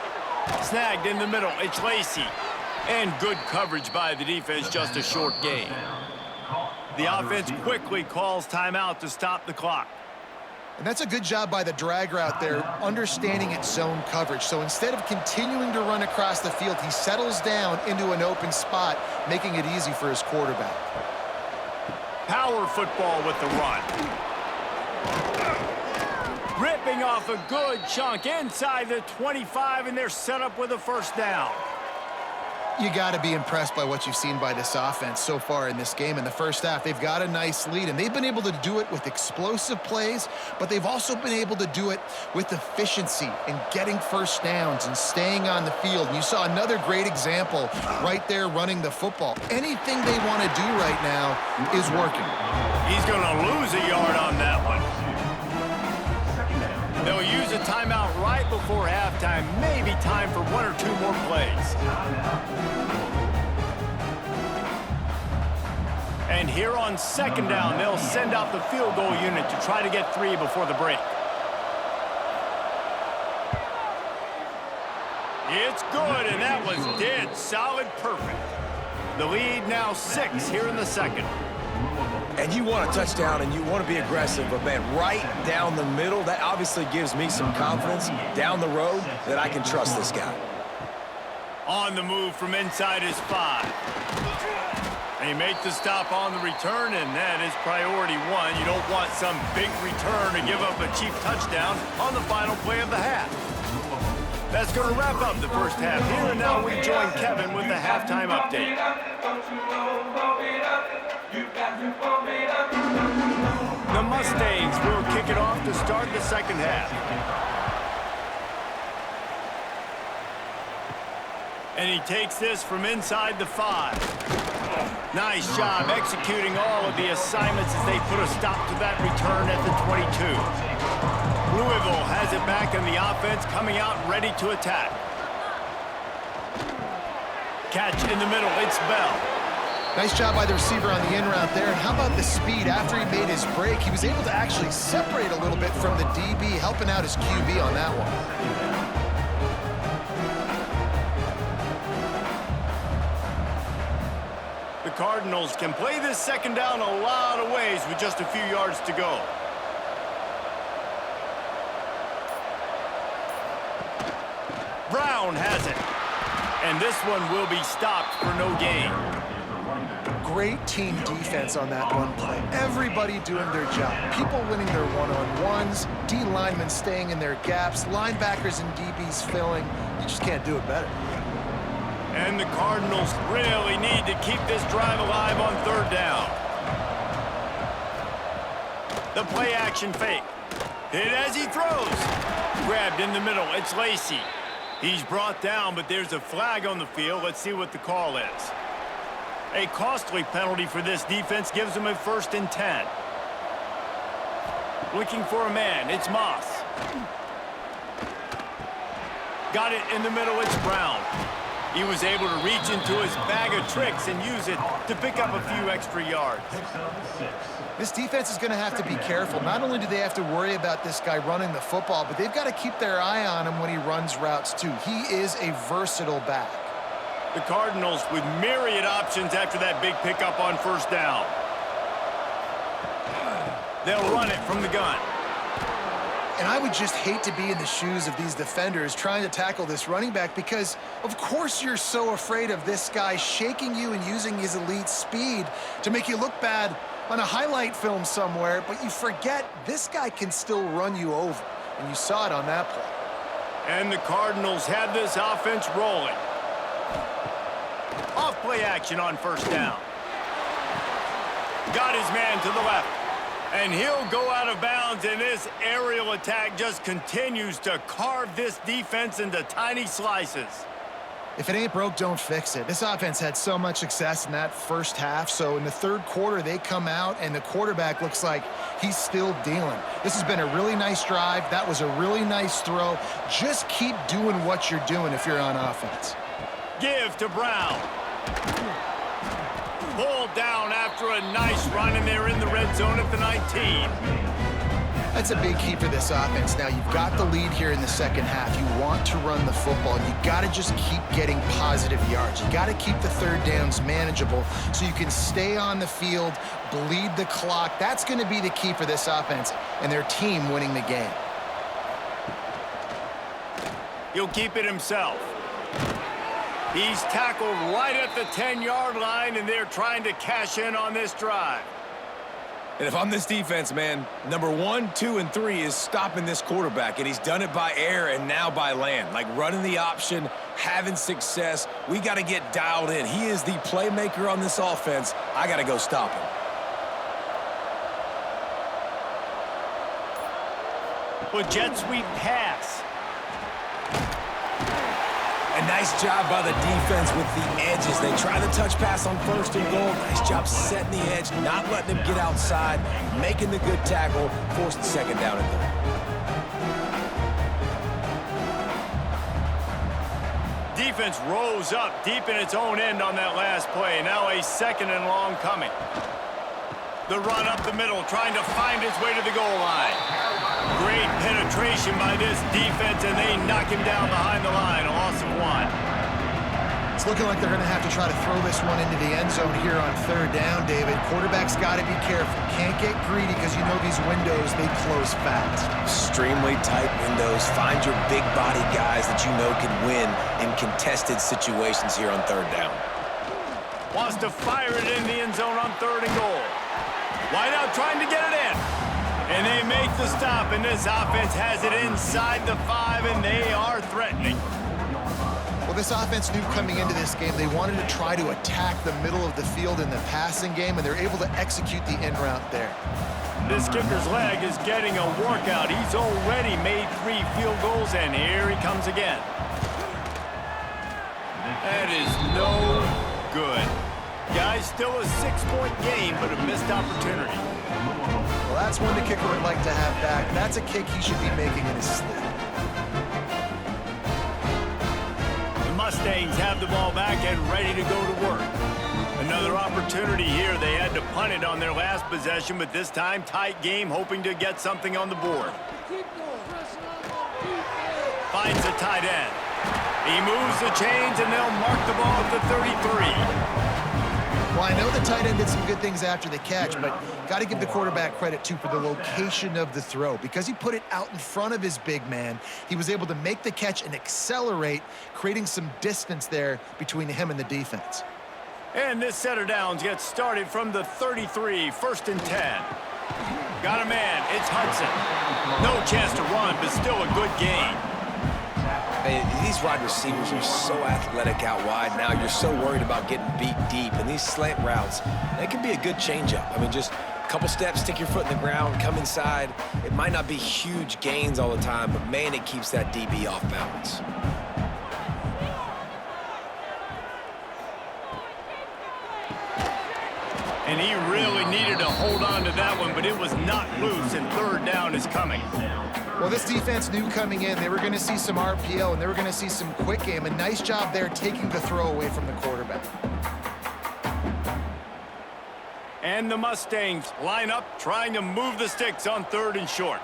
Snagged in the middle, it's Lacey. And good coverage by the defense, just a short gain. The offense quickly calls timeout to stop the clock. And that's a good job by the drag route there, understanding its zone coverage. So instead of continuing to run across the field, he settles down into an open spot, making it easy for his quarterback. Power football with the run. Ripping off a good chunk inside the 25, and they're set up with a 1st down. You got to be impressed by what you've seen by this offense so far in this game. In the 1st half, they've got a nice lead, and they've been able to do it with explosive plays, but they've also been able to do it with efficiency and getting 1st downs and staying on the field. And you saw another great example right there running the football. Anything they want to do right now is working. He's going to lose a yard on that one. They'll use a timeout right before halftime. Maybe time for 1 or 2 more plays. And here on 2nd down, they'll send out the field goal unit to try to get 3 before the break. It's good, and that was dead solid perfect. The lead now 6 here in the 2nd. And you want a touchdown, and you want to be aggressive, but, man, right down the middle, that obviously gives me some confidence down the road that I can trust this guy. On the move from inside his 5. They make the stop on the return, and that is priority 1. You don't want some big return to give up a cheap touchdown on the final play of the half. That's going to wrap up the 1st half here, and now we join Kevin with the halftime update. The Mustangs will kick it off to start the 2nd half. And he takes this from inside the 5. Nice job executing all of the assignments as they put a stop to that return at the 22. Louisville has it back in the offense, coming out ready to attack. Catch in the middle, it's Bell. Nice job by the receiver on the in route there. And how about the speed? After he made his break, he was able to actually separate a little bit from the DB, helping out his QB on that one. The Cardinals can play this second down a lot of ways with just a few yards to go. Brown has it. And this one will be stopped for no gain. Great team defense on that run play. Everybody doing their job. People winning their one-on-ones, D linemen staying in their gaps, linebackers and DBs filling. You just can't do it better. And the Cardinals really need to keep this drive alive on third down. The play action fake. Hit as he throws. Grabbed in the middle. It's Lacey. He's brought down, but there's a flag on the field. Let's see what the call is. A costly penalty for this defense gives them a 1st and 10. Looking for a man. It's Moss. Got it in the middle. It's Brown. He was able to reach into his bag of tricks and use it to pick up a few extra yards. This defense is going to have to be careful. Not only do they have to worry about this guy running the football, but they've got to keep their eye on him when he runs routes too. He is a versatile back. The Cardinals with myriad options after that big pickup on 1st down. They'll run it from the gun. And I would just hate to be in the shoes of these defenders trying to tackle this running back because, of course, you're so afraid of this guy shaking you and using his elite speed to make you look bad on a highlight film somewhere, but you forget this guy can still run you over, and you saw it on that play. And the Cardinals have this offense rolling. Off play action on 1st down. Got his man to the left. And he'll go out of bounds, and this aerial attack just continues to carve this defense into tiny slices. If it ain't broke, don't fix it. This offense had so much success in that first half, so in the third quarter, they come out, and the quarterback looks like he's still dealing. This has been a really nice drive. That was a really nice throw. Just keep doing what you're doing if you're on offense. Give to Brown. Pulled down after a nice run, and they're in the red zone at the 19. That's a big key for this offense. Now, you've got the lead here in the second half. You want to run the football. You got to just keep getting positive yards. You got to keep the third downs manageable so you can stay on the field, bleed the clock. That's going to be the key for this offense and their team winning the game. He'll keep it himself. He's tackled right at the 10-yard line, and they're trying to cash in on this drive. And if I'm this defense, man, number 1, 2, and 3 is stopping this quarterback, and he's done it by air and now by land. Like running the option, having success. We got to get dialed in. He is the playmaker on this offense. I got to go stop him. With jet sweep pass. A nice job by the defense with the edges. They try the touch pass on 1st and goal. Nice job setting the edge, not letting him get outside, making the good tackle, forced the 2nd down and goal. Defense rose up deep in its own end on that last play. Now a 2nd and long coming. The run up the middle, trying to find his way to the goal line. Great penetration by this defense, and they knock him down behind the line. A loss of 1. It's looking like they're going to have to try to throw this one into the end zone here on 3rd down, David. Quarterback's got to be careful. Can't get greedy because you know these windows, they close fast. Extremely tight windows. Find your big body guys that you know can win in contested situations here on 3rd down. Wants to fire it in the end zone on 3rd and goal. Wide out trying to get it in. And they make the stop, and this offense has it inside the 5, and they are threatening. Well, this offense knew coming into this game they wanted to try to attack the middle of the field in the passing game, and they're able to execute the in route there. This kicker's leg is getting a workout. He's already made 3 field goals, and here he comes again. That is no good. Guys, still a 6-point game, but a missed opportunity. Well, that's one the kicker would like to have back. That's a kick he should be making in his sleep. The Mustangs have the ball back and ready to go to work. Another opportunity here. They had to punt it on their last possession, but this time tight game, hoping to get something on the board. Finds the tight end. He moves the chains, and they'll mark the ball at the 33. Well, I know the tight end did some good things after the catch, but got to give the quarterback credit, too, for the location of the throw. Because he put it out in front of his big man, he was able to make the catch and accelerate, creating some distance there between him and the defense. And this set of downs gets started from the 33, 1st and 10. Got a man, it's Hudson. No chance to run, but still a good gain. These wide receivers are so athletic out wide now. You're so worried about getting beat deep. And these slant routes, they can be a good changeup. I mean, just a couple steps, stick your foot in the ground, come inside. It might not be huge gains all the time, but, man, it keeps that DB off balance. And he really needed to hold on to that one, but it was not loose, and 3rd down is coming. Well, this defense knew coming in they were going to see some RPO and they were going to see some quick game. A nice job there taking the throw away from the quarterback. And the Mustangs line up, trying to move the sticks on 3rd and short.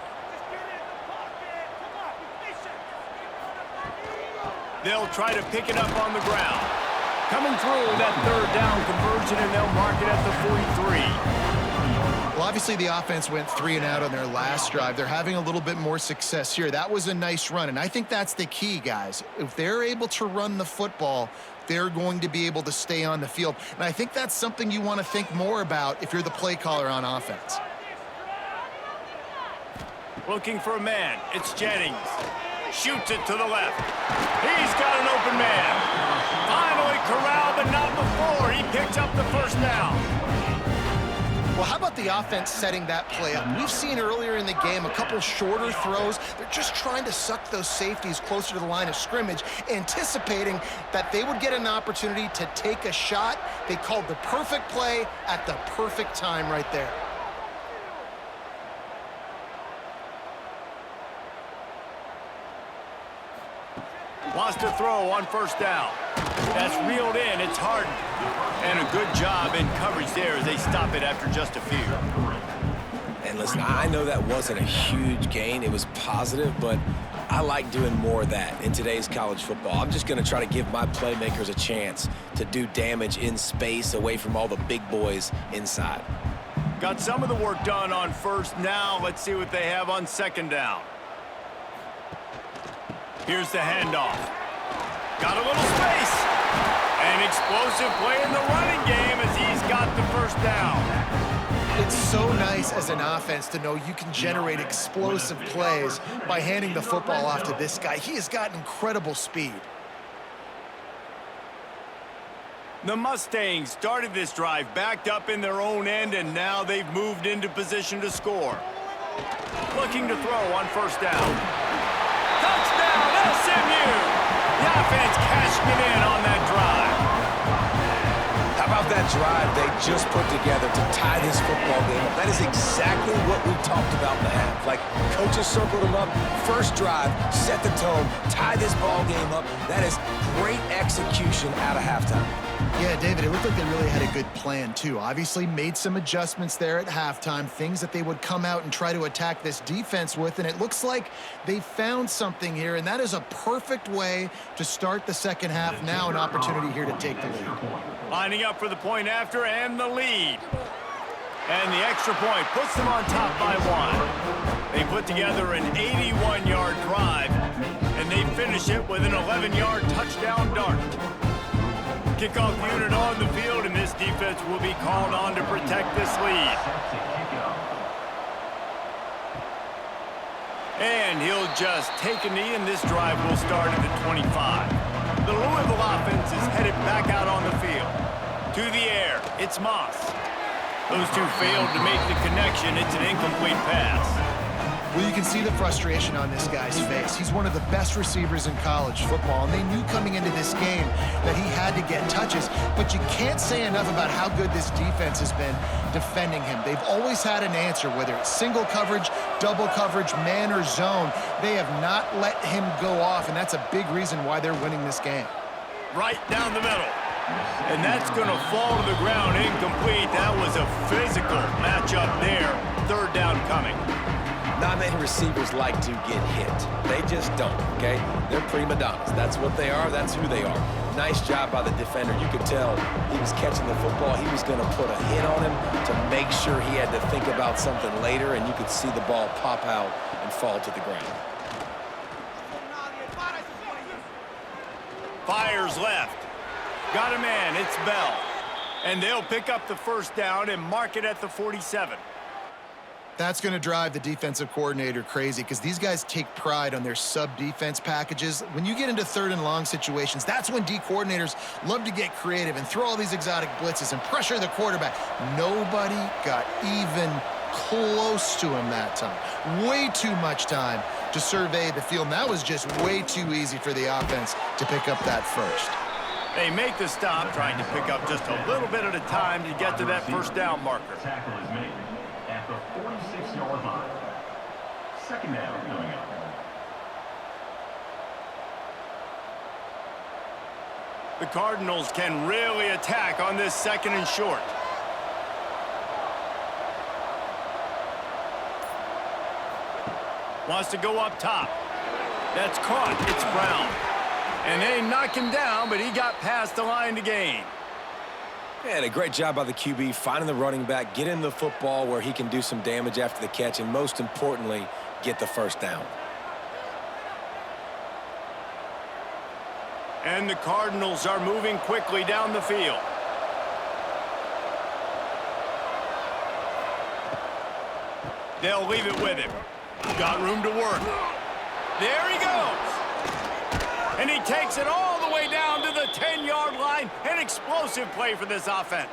They'll try to pick it up on the ground. Coming through that 3rd down conversion, and they'll mark it at the 43. Well, obviously the offense went 3 and out on their last drive. They're having a little bit more success here. That was a nice run, and I think that's the key, guys. If they're able to run the football, they're going to be able to stay on the field. And I think that's something you want to think more about if you're the play caller on offense. Looking for a man. It's Jennings. Shoots it to the left. He's got an open man. Finally corralled, but not before. He picks up the 1st down. Well, how about the offense setting that play up? We've seen earlier in the game a couple shorter throws. They're just trying to suck those safeties closer to the line of scrimmage, anticipating that they would get an opportunity to take a shot. They called the perfect play at the perfect time right there. Wants to throw on 1st down. That's reeled in. It's Harden. And a good job in coverage there as they stop it after just a few. And listen, I know that wasn't a huge gain. It was positive, but I like doing more of that in today's college football. I'm just going to try to give my playmakers a chance to do damage in space away from all the big boys inside. Got some of the work done on 1st. Now let's see what they have on 2nd down. Here's the handoff. Got a little space. An explosive play in the running game as he's got the 1st down. It's so nice as an offense to know you can generate explosive plays by handing the football off to this guy. He has got incredible speed. The Mustangs started this drive backed up in their own end, and now they've moved into position to score. Looking to throw on 1st down. Touchdown, SMU! The offense cashing it in on that drive. How about that drive they just put together to tie this football game up? That is exactly what we talked about in the half. Like, coaches circled them up, 1st drive, set the tone, tie this ball game up. That is great execution out of halftime. Yeah, David, it looked like they really had a good plan, too. Obviously made some adjustments there at halftime, things that they would come out and try to attack this defense with, and it looks like they found something here, and that is a perfect way to start the 2nd half. Now an opportunity here to take the lead. Lining up for the point after and the lead. And the extra point puts them on top by 1. They put together an 81-yard drive, and they finish it with an 11-yard touchdown dart. Kickoff unit on the field, and this defense will be called on to protect this lead. And he'll just take a knee, and this drive will start at the 25. The Louisville offense is headed back out on the field. To the air, it's Moss. Those two failed to make the connection. It's an incomplete pass. Well, you can see the frustration on this guy's face. He's one of the best receivers in college football, and they knew coming into this game that he had to get touches, but you can't say enough about how good this defense has been defending him. They've always had an answer, whether it's single coverage, double coverage, man or zone. They have not let him go off, and that's a big reason why they're winning this game. Right down the middle. And that's going to fall to the ground incomplete. That was a physical matchup there. Third down coming. Not many receivers like to get hit. They just don't, okay? They're prima donnas. That's what they are. That's who they are. Nice job by the defender. You could tell he was catching the football. He was going to put a hit on him to make sure he had to think about something later, and you could see the ball pop out and fall to the ground. Fires left. Got a man. It's Bell. And they'll pick up the first down and mark it at the 47. That's going to drive the defensive coordinator crazy because these guys take pride on their sub-defense packages. When you get into third and long situations, that's when D coordinators love to get creative and throw all these exotic blitzes and pressure the quarterback. Nobody got even close to him that time. Way too much time to survey the field. And that was just way too easy for the offense to pick up that first. They make the stop, trying to pick up just a little bit at a time to get to that first down marker. Tackle is made at the 46-yard line. Second down coming up. The Cardinals can really attack on this second and short. Wants to go up top. That's caught. It's Brown. And they knock him down, but he got past the line to gain. And a great job by the QB, finding the running back, getting the football where he can do some damage after the catch, and most importantly, get the first down. And the Cardinals are moving quickly down the field. They'll leave it with him. Got room to work. There he goes. And he takes it all the way down to the 10-yard line. An explosive play for this offense.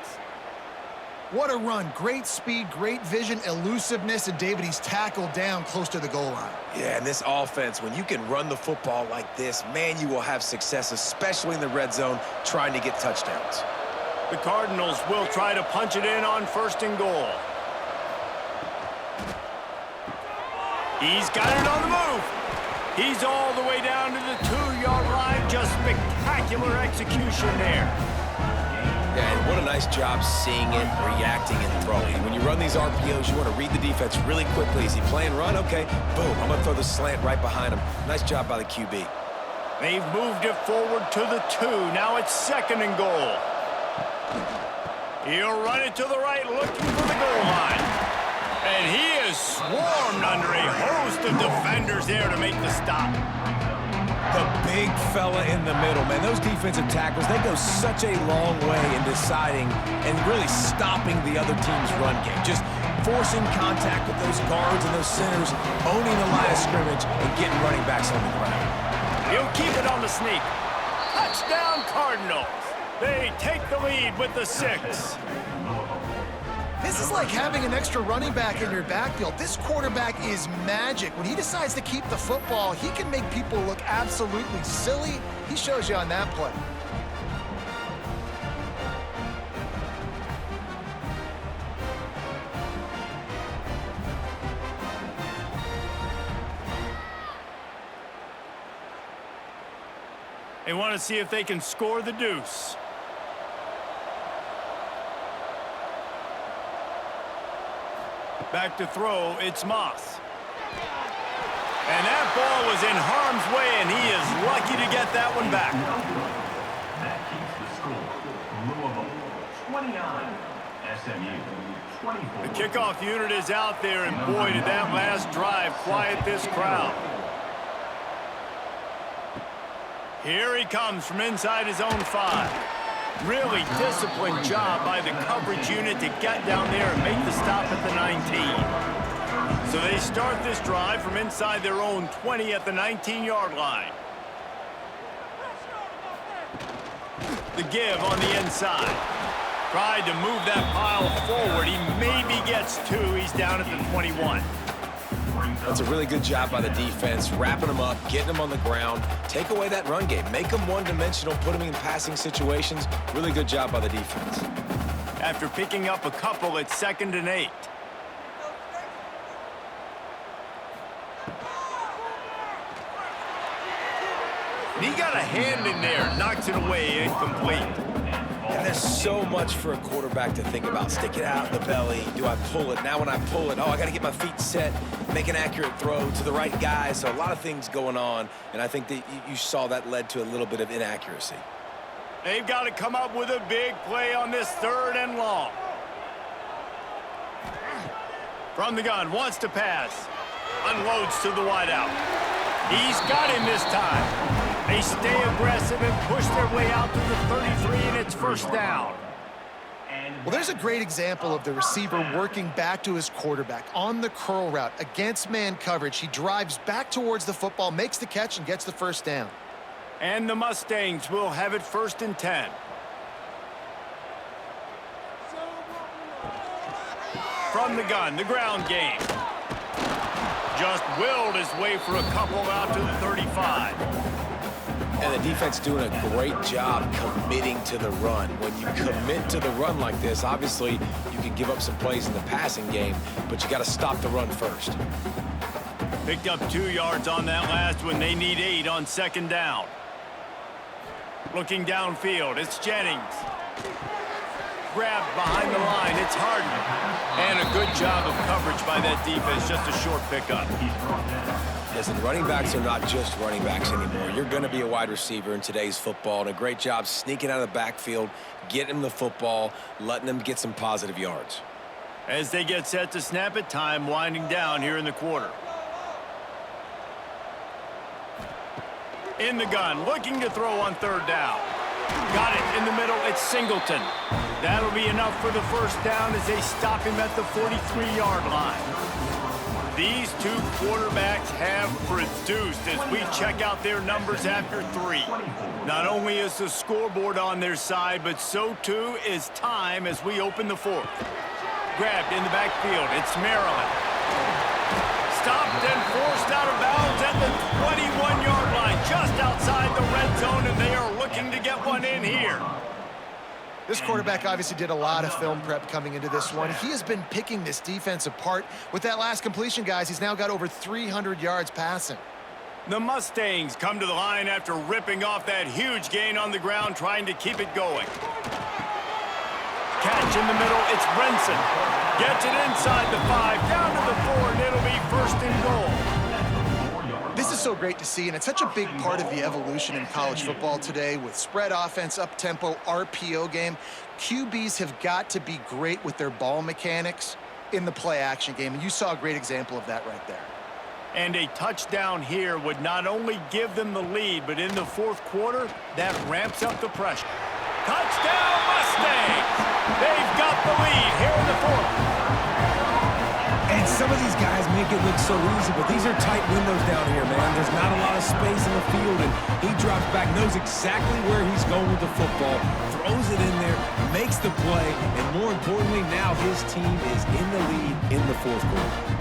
What a run. Great speed, great vision, elusiveness, and David, he's tackled down close to the goal line. Yeah, and this offense, when you can run the football like this, man, you will have success, especially in the red zone, trying to get touchdowns. The Cardinals will try to punch it in on first and goal. He's got it on the move. He's all the way down to the 2-yard line. Just spectacular execution there. Yeah, and what a nice job seeing it, reacting, and throwing. When you run these RPOs, you want to read the defense really quickly. Is he playing run? Okay, boom. I'm going to throw the slant right behind him. Nice job by the QB. They've moved it forward to the 2. Now it's second and goal. He'll run it to the right, looking for the goal line. And he is swarmed under a host of defenders there to make the stop. The big fella in the middle, man. Those defensive tackles, they go such a long way in deciding and really stopping the other team's run game. Just forcing contact with those guards and those centers, owning the line of scrimmage, and getting running backs on the ground. He'll keep it on the sneak. Touchdown, Cardinals. They take the lead with the 6. This is like having an extra running back in your backfield. This quarterback is magic. When he decides to keep the football, he can make people look absolutely silly. He shows you on that play. They want to see if they can score the deuce. Back to throw, it's Moss. And that ball was in harm's way, and he is lucky to get that one back. That keeps the score. Louisville 29, SMU 24. The kickoff unit is out there, and boy, did that last drive quiet this crowd. Here he comes from inside his own 5. Really disciplined job by the coverage unit to get down there and make the stop at the 19. So they start this drive from inside their own 20 at the 19-yard line. The give on the inside. Tried to move that pile forward. He maybe gets 2. He's down at the 21. That's a really good job by the defense, wrapping them up, getting them on the ground, take away that run game, make them one-dimensional, put them in passing situations. Really good job by the defense. After picking up a couple, it's 2nd and 8. He got a hand in there, knocks it away, incomplete. And there's so much for a quarterback to think about. Stick it out in the belly. Do I pull it? Now when I pull it, oh, I got to get my feet set, make an accurate throw to the right guy. So a lot of things going on, and I think that you saw that led to a little bit of inaccuracy. They've got to come up with a big play on this 3rd and long. From the gun, wants to pass. Unloads to the wideout. He's got him this time. They stay aggressive and push their way out to the 33, and it's 1st down. Well, there's a great example of the receiver working back to his quarterback on the curl route against man coverage. He drives back towards the football, makes the catch, and gets the 1st down. And the Mustangs will have it 1st and 10. From the gun, the ground game. Just willed his way for a couple out to the 35. And the defense doing a great job committing to the run. When you commit to the run like this, obviously you can give up some plays in the passing game, but you got to stop the run first. Picked up 2 yards on that last one. They need 8 on 2nd down. Looking downfield, it's Jennings. Grabbed behind the line, it's Harden. And a good job of coverage by that defense, just a short pickup. Listen, running backs are not just running backs anymore. You're going to be a wide receiver in today's football, and a great job sneaking out of the backfield, getting them the football, letting them get some positive yards. As they get set to snap it, time winding down here in the quarter. In the gun, looking to throw on 3rd down. Got it in the middle, it's Singleton. That'll be enough for the 1st down as they stop him at the 43-yard line. These 2 quarterbacks have produced as we check out their numbers after 3. Not only is the scoreboard on their side, but so too is time as we open the 4th. Grabbed in the backfield, it's Maryland. Stopped and forced out of bounds at the 21-yard line, just outside the red zone, and they are looking to get one in here. This quarterback obviously did a lot of film prep coming into this one. He has been picking this defense apart. With that last completion, guys, he's now got over 300 yards passing. The Mustangs come to the line after ripping off that huge gain on the ground, trying to keep it going. Catch in the middle, it's Brinson. Gets it inside the 5, down to the 4, and it'll be 1st and goal. This is so great to see, and it's such a big part of the evolution in college football today with spread offense, up-tempo, RPO game. QBs have got to be great with their ball mechanics in the play-action game, and you saw a great example of that right there. And a touchdown here would not only give them the lead, but in the 4th quarter, that ramps up the pressure. Touchdown, Mustangs! They've got the lead here in the 4th. And some of these guys make it look so easy, but these are tight windows down here, man. There's not a lot of space in the field, and he drops back, knows exactly where he's going with the football, throws it in there, makes the play, and more importantly, now his team is in the lead in the 4th quarter.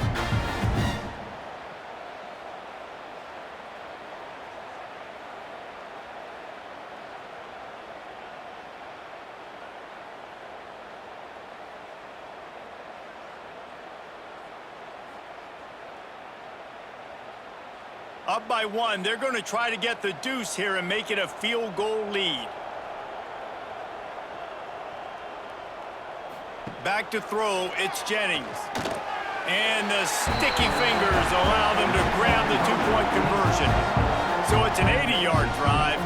Up by 1, they're going to try to get the deuce here and make it a field goal lead. Back to throw, it's Jennings. And the sticky fingers allow them to grab the 2-point conversion. So it's an 80-yard drive,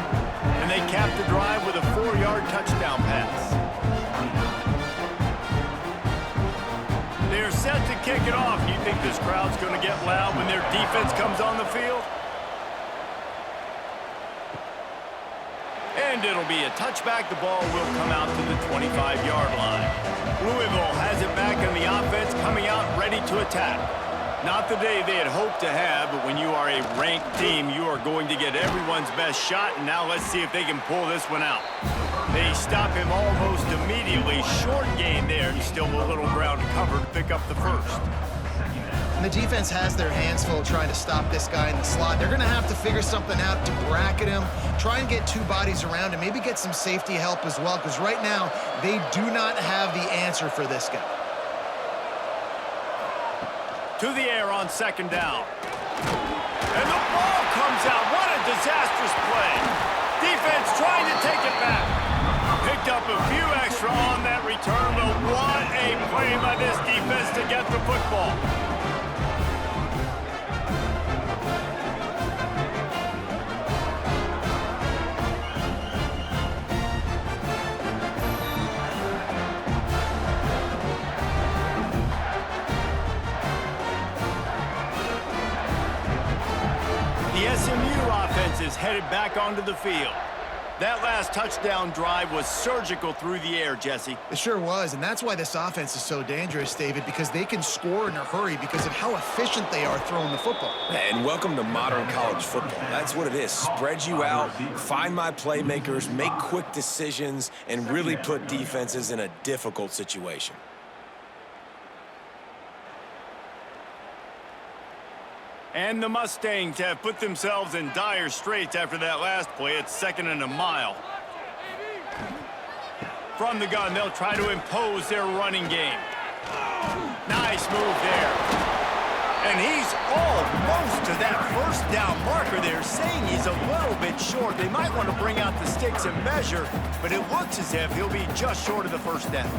and they cap the drive with a 4-yard touchdown pass. They're set to kick it off. You think this crowd's going to get loud when their defense comes on the field? And it'll be a touchback. The ball will come out to the 25-yard line. Louisville has it back in the offense, coming out ready to attack. Not the day they had hoped to have, but when you are a ranked team, you are going to get everyone's best shot, and now let's see if they can pull this one out. They stop him almost immediately. Short gain there, and still a little ground to cover to pick up the 1st. And the defense has their hands full trying to stop this guy in the slot. They're going to have to figure something out to bracket him, try and get two bodies around him, maybe get some safety help as well, because right now they do not have the answer for this guy. To the air on second down. And the ball comes out. What a disastrous play. Defense trying to take it back. Picked up a few extra on that return, but what a play by this defense to get the football. The SMU offense is headed back onto the field. That last touchdown drive was surgical through the air, Jesse. It sure was, and that's why this offense is so dangerous, David, because they can score in a hurry because of how efficient they are throwing the football. And welcome to modern college football. That's what it is. Spread you out, find my playmakers, make quick decisions, and really put defenses in a difficult situation. And the Mustangs have put themselves in dire straits after that last play. It's 2nd and a mile. From the gun, they'll try to impose their running game. Nice move there. And he's almost to that first down marker there, saying he's a little bit short. They might want to bring out the sticks and measure, but it looks as if he'll be just short of the first down.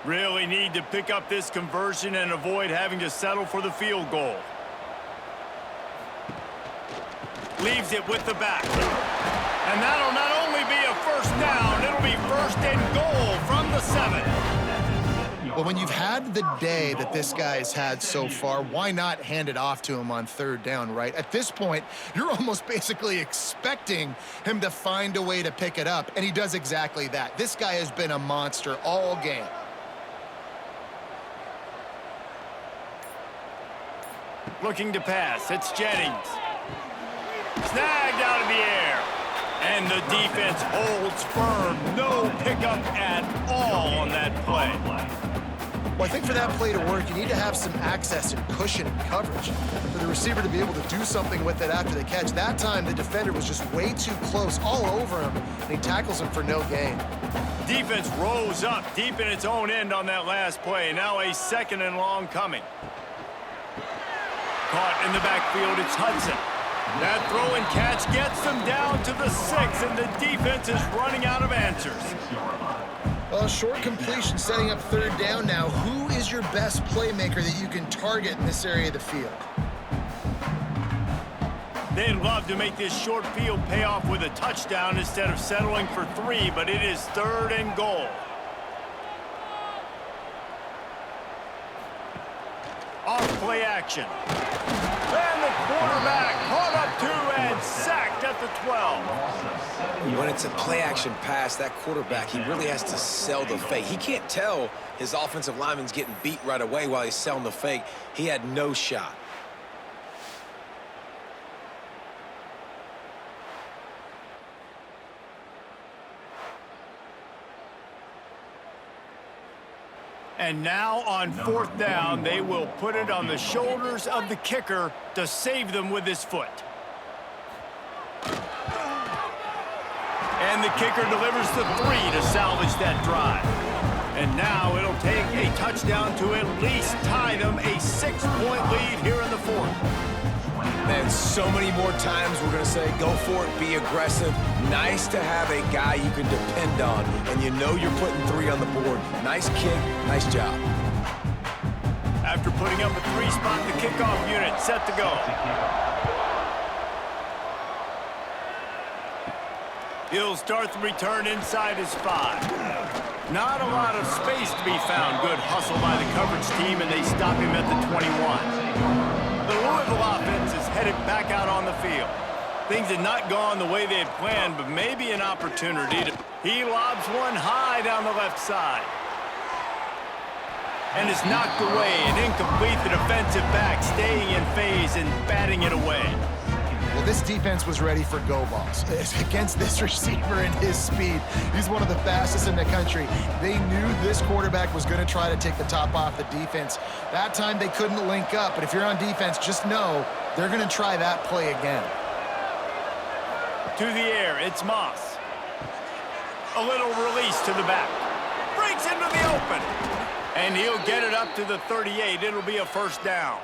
Really need to pick up this conversion and avoid having to settle for the field goal. Leaves it with the back. And that'll not only be a first down, it'll be 1st and goal from the 7. Well, when you've had the day that this guy's had so far, why not hand it off to him on 3rd down, right? At this point, you're almost basically expecting him to find a way to pick it up, and he does exactly that. This guy has been a monster all game. Looking to pass. It's Jennings. Snagged out of the air. And the defense holds firm. No pickup at all on that play. Well, I think for that play to work, you need to have some access and cushion and coverage for the receiver to be able to do something with it after the catch. That time, the defender was just way too close, all over him, and he tackles him for no gain. Defense rose up deep in its own end on that last play. Now a 2nd and long coming. Caught in the backfield, it's Hudson. That throw and catch gets them down to the 6, and the defense is running out of answers. Well, short completion setting up 3rd down now. Who is your best playmaker that you can target in this area of the field? They'd love to make this short field pay off with a touchdown instead of settling for 3, but it is 3rd and goal. Off play action. And the quarterback caught up to and sacked at the 12. When it's a play-action pass, that quarterback, he really has to sell the fake. He can't tell his offensive lineman's getting beat right away while he's selling the fake. He had no shot. And now on 4th down, they will put it on the shoulders of the kicker to save them with his foot. And the kicker delivers the 3 to salvage that drive. And now it'll take a touchdown to at least tie them a 6-point lead here in the 4th. Man, so many more times we're going to say, go for it, be aggressive. Nice to have a guy you can depend on, and you know you're putting 3 on the board. Nice kick, nice job. After putting up a 3-spot, the kickoff unit set to go. He'll start the return inside his 5. Not a lot of space to be found. Good hustle by the coverage team, and they stop him at the 21. The Louisville offense is headed back out on the field. Things had not gone the way they had planned, but maybe an opportunity to... He lobs one high down the left side. And it's knocked away and incomplete. The defensive back staying in phase and batting it away. Well, this defense was ready for go balls. Against this receiver and his speed, he's one of the fastest in the country. They knew this quarterback was going to try to take the top off the defense. That time they couldn't link up, but if you're on defense, just know they're going to try that play again. To the air, it's Moss. A little release to the back. Breaks into the open. And he'll get it up to the 38. It'll be a first down.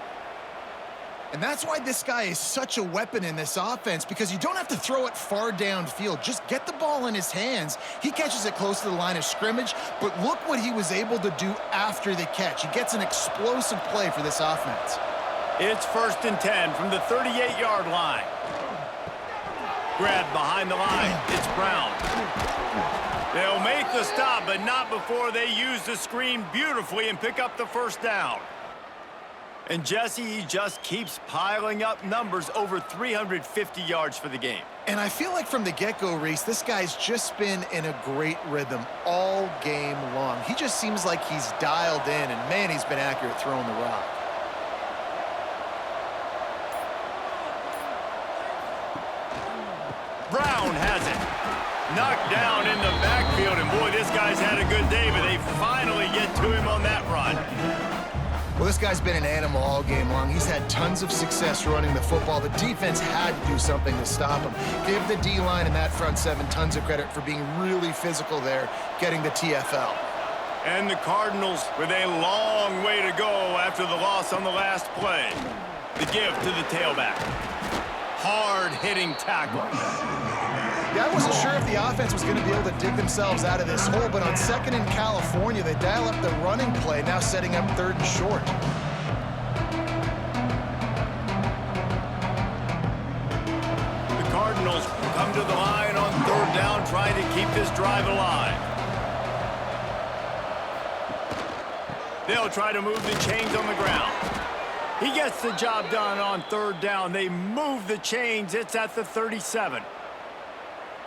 And that's why this guy is such a weapon in this offense, because you don't have to throw it far downfield. Just get the ball in his hands. He catches it close to the line of scrimmage, but look what he was able to do after the catch. He gets an explosive play for this offense. It's 1st and 10 from the 38-yard line. Grabbed behind the line. It's Brown. They'll make the stop, but not before they use the screen beautifully and pick up the first down. And Jesse, he just keeps piling up numbers, over 350 yards for the game. And I feel like from the get-go, Reese, this guy's just been in a great rhythm all game long. He just seems like he's dialed in, and man, he's been accurate throwing the rock. Brown has it. Knocked down in the backfield, and boy, this guy's had a good day, but they finally get to him on that run. Well, this guy's been an animal all game long. He's had tons of success running the football. The defense had to do something to stop him. Give the D-line and that front seven tons of credit for being really physical there, getting the TFL. And the Cardinals with a long way to go after the loss on the last play. The give to the tailback. Hard-hitting tackle. Yeah, I wasn't sure if the offense was going to be able to dig themselves out of this hole, but on 2nd in California, they dial up the running play, now setting up 3rd and short. The Cardinals come to the line on 3rd down, trying to keep this drive alive. They'll try to move the chains on the ground. He gets the job done on 3rd down. They move the chains. It's at the 37.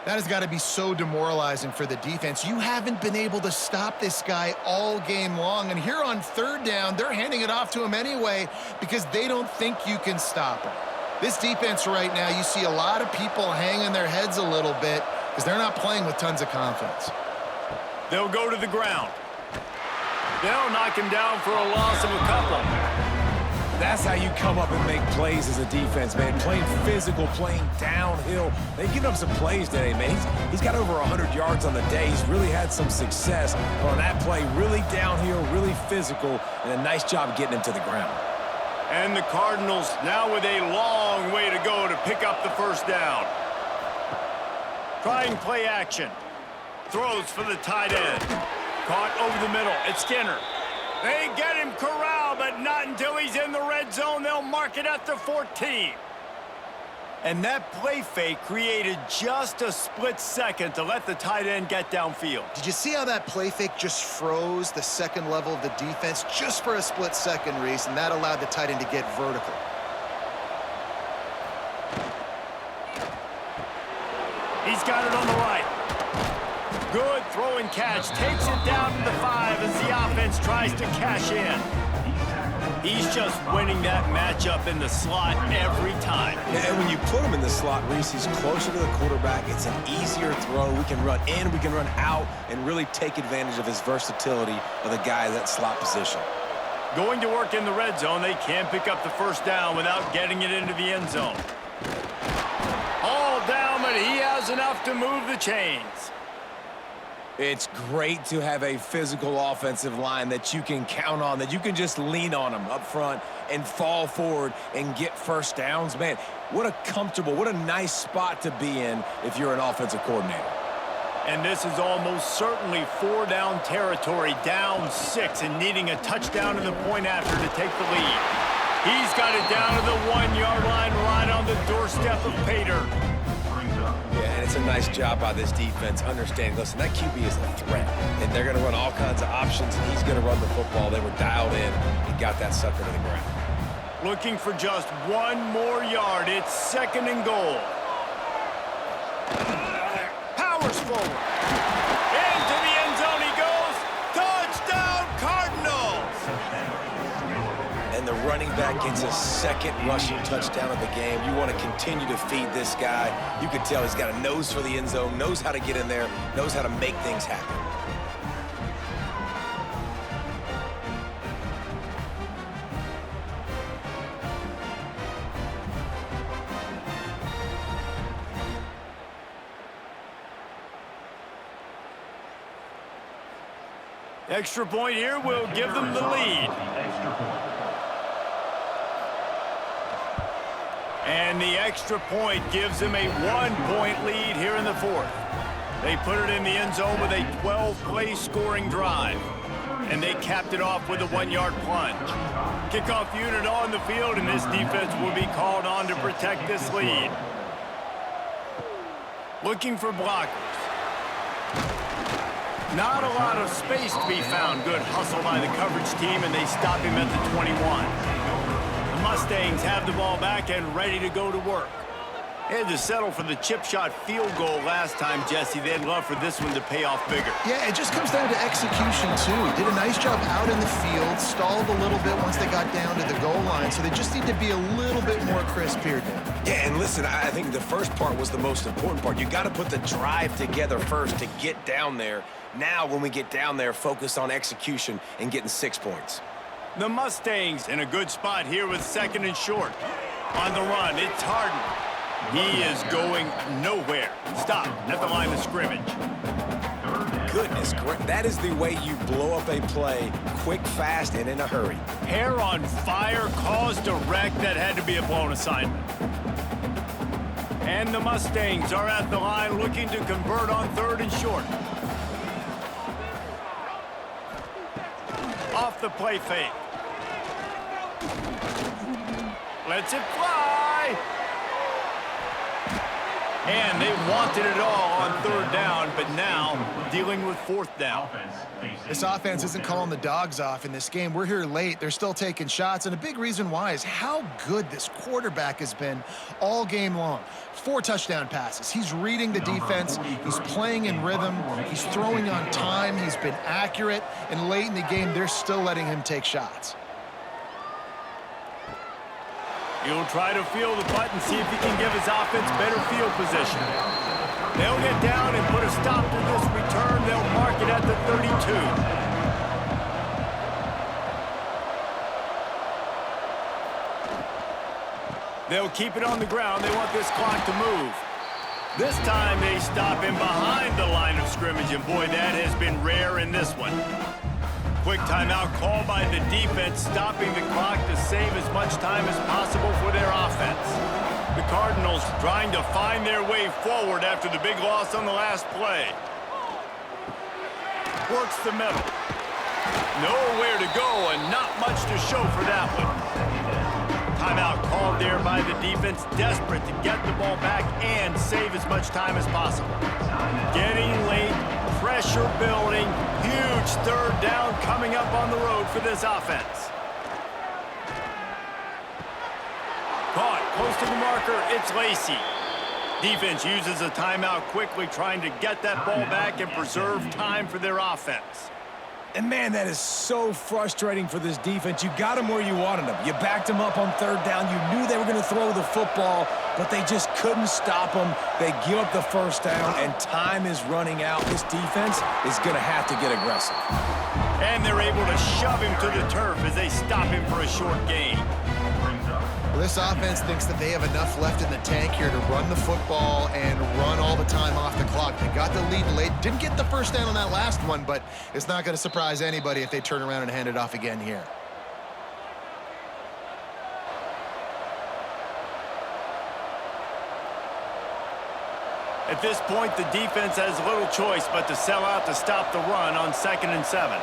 That has got to be so demoralizing for the defense. You haven't been able to stop this guy all game long, and here on 3rd down, they're handing it off to him anyway because they don't think you can stop him. This defense right now, you see a lot of people hanging their heads a little bit because they're not playing with tons of confidence. They'll go to the ground. They'll knock him down for a loss of a couple. That's how you come up and make plays as a defense, man. Playing physical, playing downhill. They've given up some plays today, man. He's got over 100 yards on the day. He's really had some success on that play. Really downhill, really physical, and a nice job getting him to the ground. And the Cardinals now with a long way to go to pick up the first down. Trying play action. Throws for the tight end. Caught over the middle. It's Skinner. They get him corralled, but not until he's in the red zone. They'll mark it at the 14. And that play fake created just a split second to let the tight end get downfield. Did you see how that play fake just froze the second level of the defense just for a split second, Reese, and that allowed the tight end to get vertical? He's got it on the right. Good throw and catch. Takes it down to the 5 as the offense tries to cash in. He's just winning that matchup in the slot every time. And when you put him in the slot, Reese, he's closer to the quarterback. It's an easier throw. We can run in, we can run out, and really take advantage of his versatility of the guy in that slot position. Going to work in the red zone, they can pick up the first down without getting it into the end zone. All down, but he has enough to move the chains. It's great to have a physical offensive line that you can count on, that you can just lean on them up front and fall forward and get first downs. Man, what a comfortable, what a nice spot to be in if you're an offensive coordinator. And this is almost certainly 4-down territory, down 6 and needing a touchdown in the point after to take the lead. He's got it down to the 1-yard line right on the doorstep of Pater. Yeah, and it's a nice job by this defense understanding, listen, that QB is a threat, and they're going to run all kinds of options, and he's going to run the football. They were dialed in and got that sucker to the ground. Looking for just 1 more yard. It's 2nd and goal. Powers forward. Into the end zone he goes. Touchdown, Cardinals! And the running back gets his second rushing touchdown of the game, you want to continue to feed this guy. You can tell he's got a nose for the end zone, knows how to get in there, knows how to make things happen. Extra point here will give them the lead. And the extra point gives them a 1-point lead here in the fourth. They put it in the end zone with a 12-play scoring drive. And they capped it off with a 1-yard plunge. Kickoff unit on the field, and this defense will be called on to protect this lead. Looking for blockers. Not a lot of space to be found. Good hustle by the coverage team, and they stop him at the 21. The Mustangs have the ball back and ready to go to work. They had to settle for the chip shot field goal last time, Jesse. They'd love for this one to pay off bigger. Yeah, it just comes down to execution, too. Did a nice job out in the field, stalled a little bit once they got down to the goal line, so they just need to be a little bit more crisp here, Dan. Yeah, and listen, I think the first part was the most important part. You got to put the drive together first to get down there. Now, when we get down there, focus on execution and getting 6 points. The Mustangs in a good spot here with 2nd and short. On the run, it's Harden. He is going nowhere. Stop at the line of scrimmage. Goodness, that is the way you blow up a play, quick, fast, and in a hurry. Hair on fire, caused a wreck. That had to be a blown assignment. And the Mustangs are at the line looking to convert on 3rd and short. Off the play fake. Lets it fly. And they wanted it all on 3rd down, but now dealing with 4th down. This offense isn't calling the dogs off in this game. We're here late. They're still taking shots, and a big reason why is how good this quarterback has been all game long. 4 touchdown passes. He's reading the defense. He's playing in rhythm. He's throwing on time. He's been accurate, and late in the game, they're still letting him take shots. He'll try to feel the putt and see if he can give his offense better field position. They'll get down and put a stop to this return. They'll mark it at the 32. They'll keep it on the ground. They want this clock to move. This time they stop him behind the line of scrimmage, and boy, that has been rare in this one. Quick timeout call by the defense, stopping the clock to save as much time as possible for their offense. The Cardinals trying to find their way forward after the big loss on the last play. Works the middle. Nowhere to go and not much to show for that one. Timeout called there by the defense, desperate to get the ball back and save as much time as possible. Getting late, pressure building, huge 3rd down coming up on the road for this offense. Caught close to the marker, it's Lacey. Defense uses a timeout quickly, trying to get that ball back and preserve time for their offense. And, man, that is so frustrating for this defense. You got them where you wanted them. You backed them up on 3rd down. You knew they were going to throw the football, but they just couldn't stop them. They give up the 1st down, and time is running out. This defense is going to have to get aggressive. And they're able to shove him to the turf as they stop him for a short gain. Well, this offense thinks that they have enough left in the tank here to run the football and run all the time off the clock. They got the lead late. Didn't get the 1st down on that last one, but it's not going to surprise anybody if they turn around and hand it off again here. At this point, the defense has little choice but to sell out to stop the run on 2nd and 7.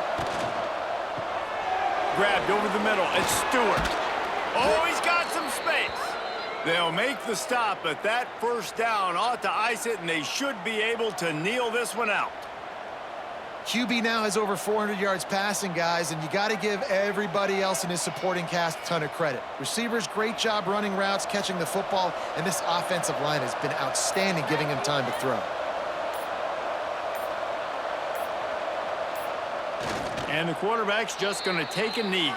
Grabbed over the middle. It's Stewart. Oh, he's got some space. They'll make the stop, but that 1st down ought to ice it, and they should be able to kneel this one out. QB now has over 400 yards passing, guys, and you got to give everybody else in his supporting cast a ton of credit. Receivers, great job running routes, catching the football, and this offensive line has been outstanding, giving him time to throw. And the quarterback's just going to take a knee.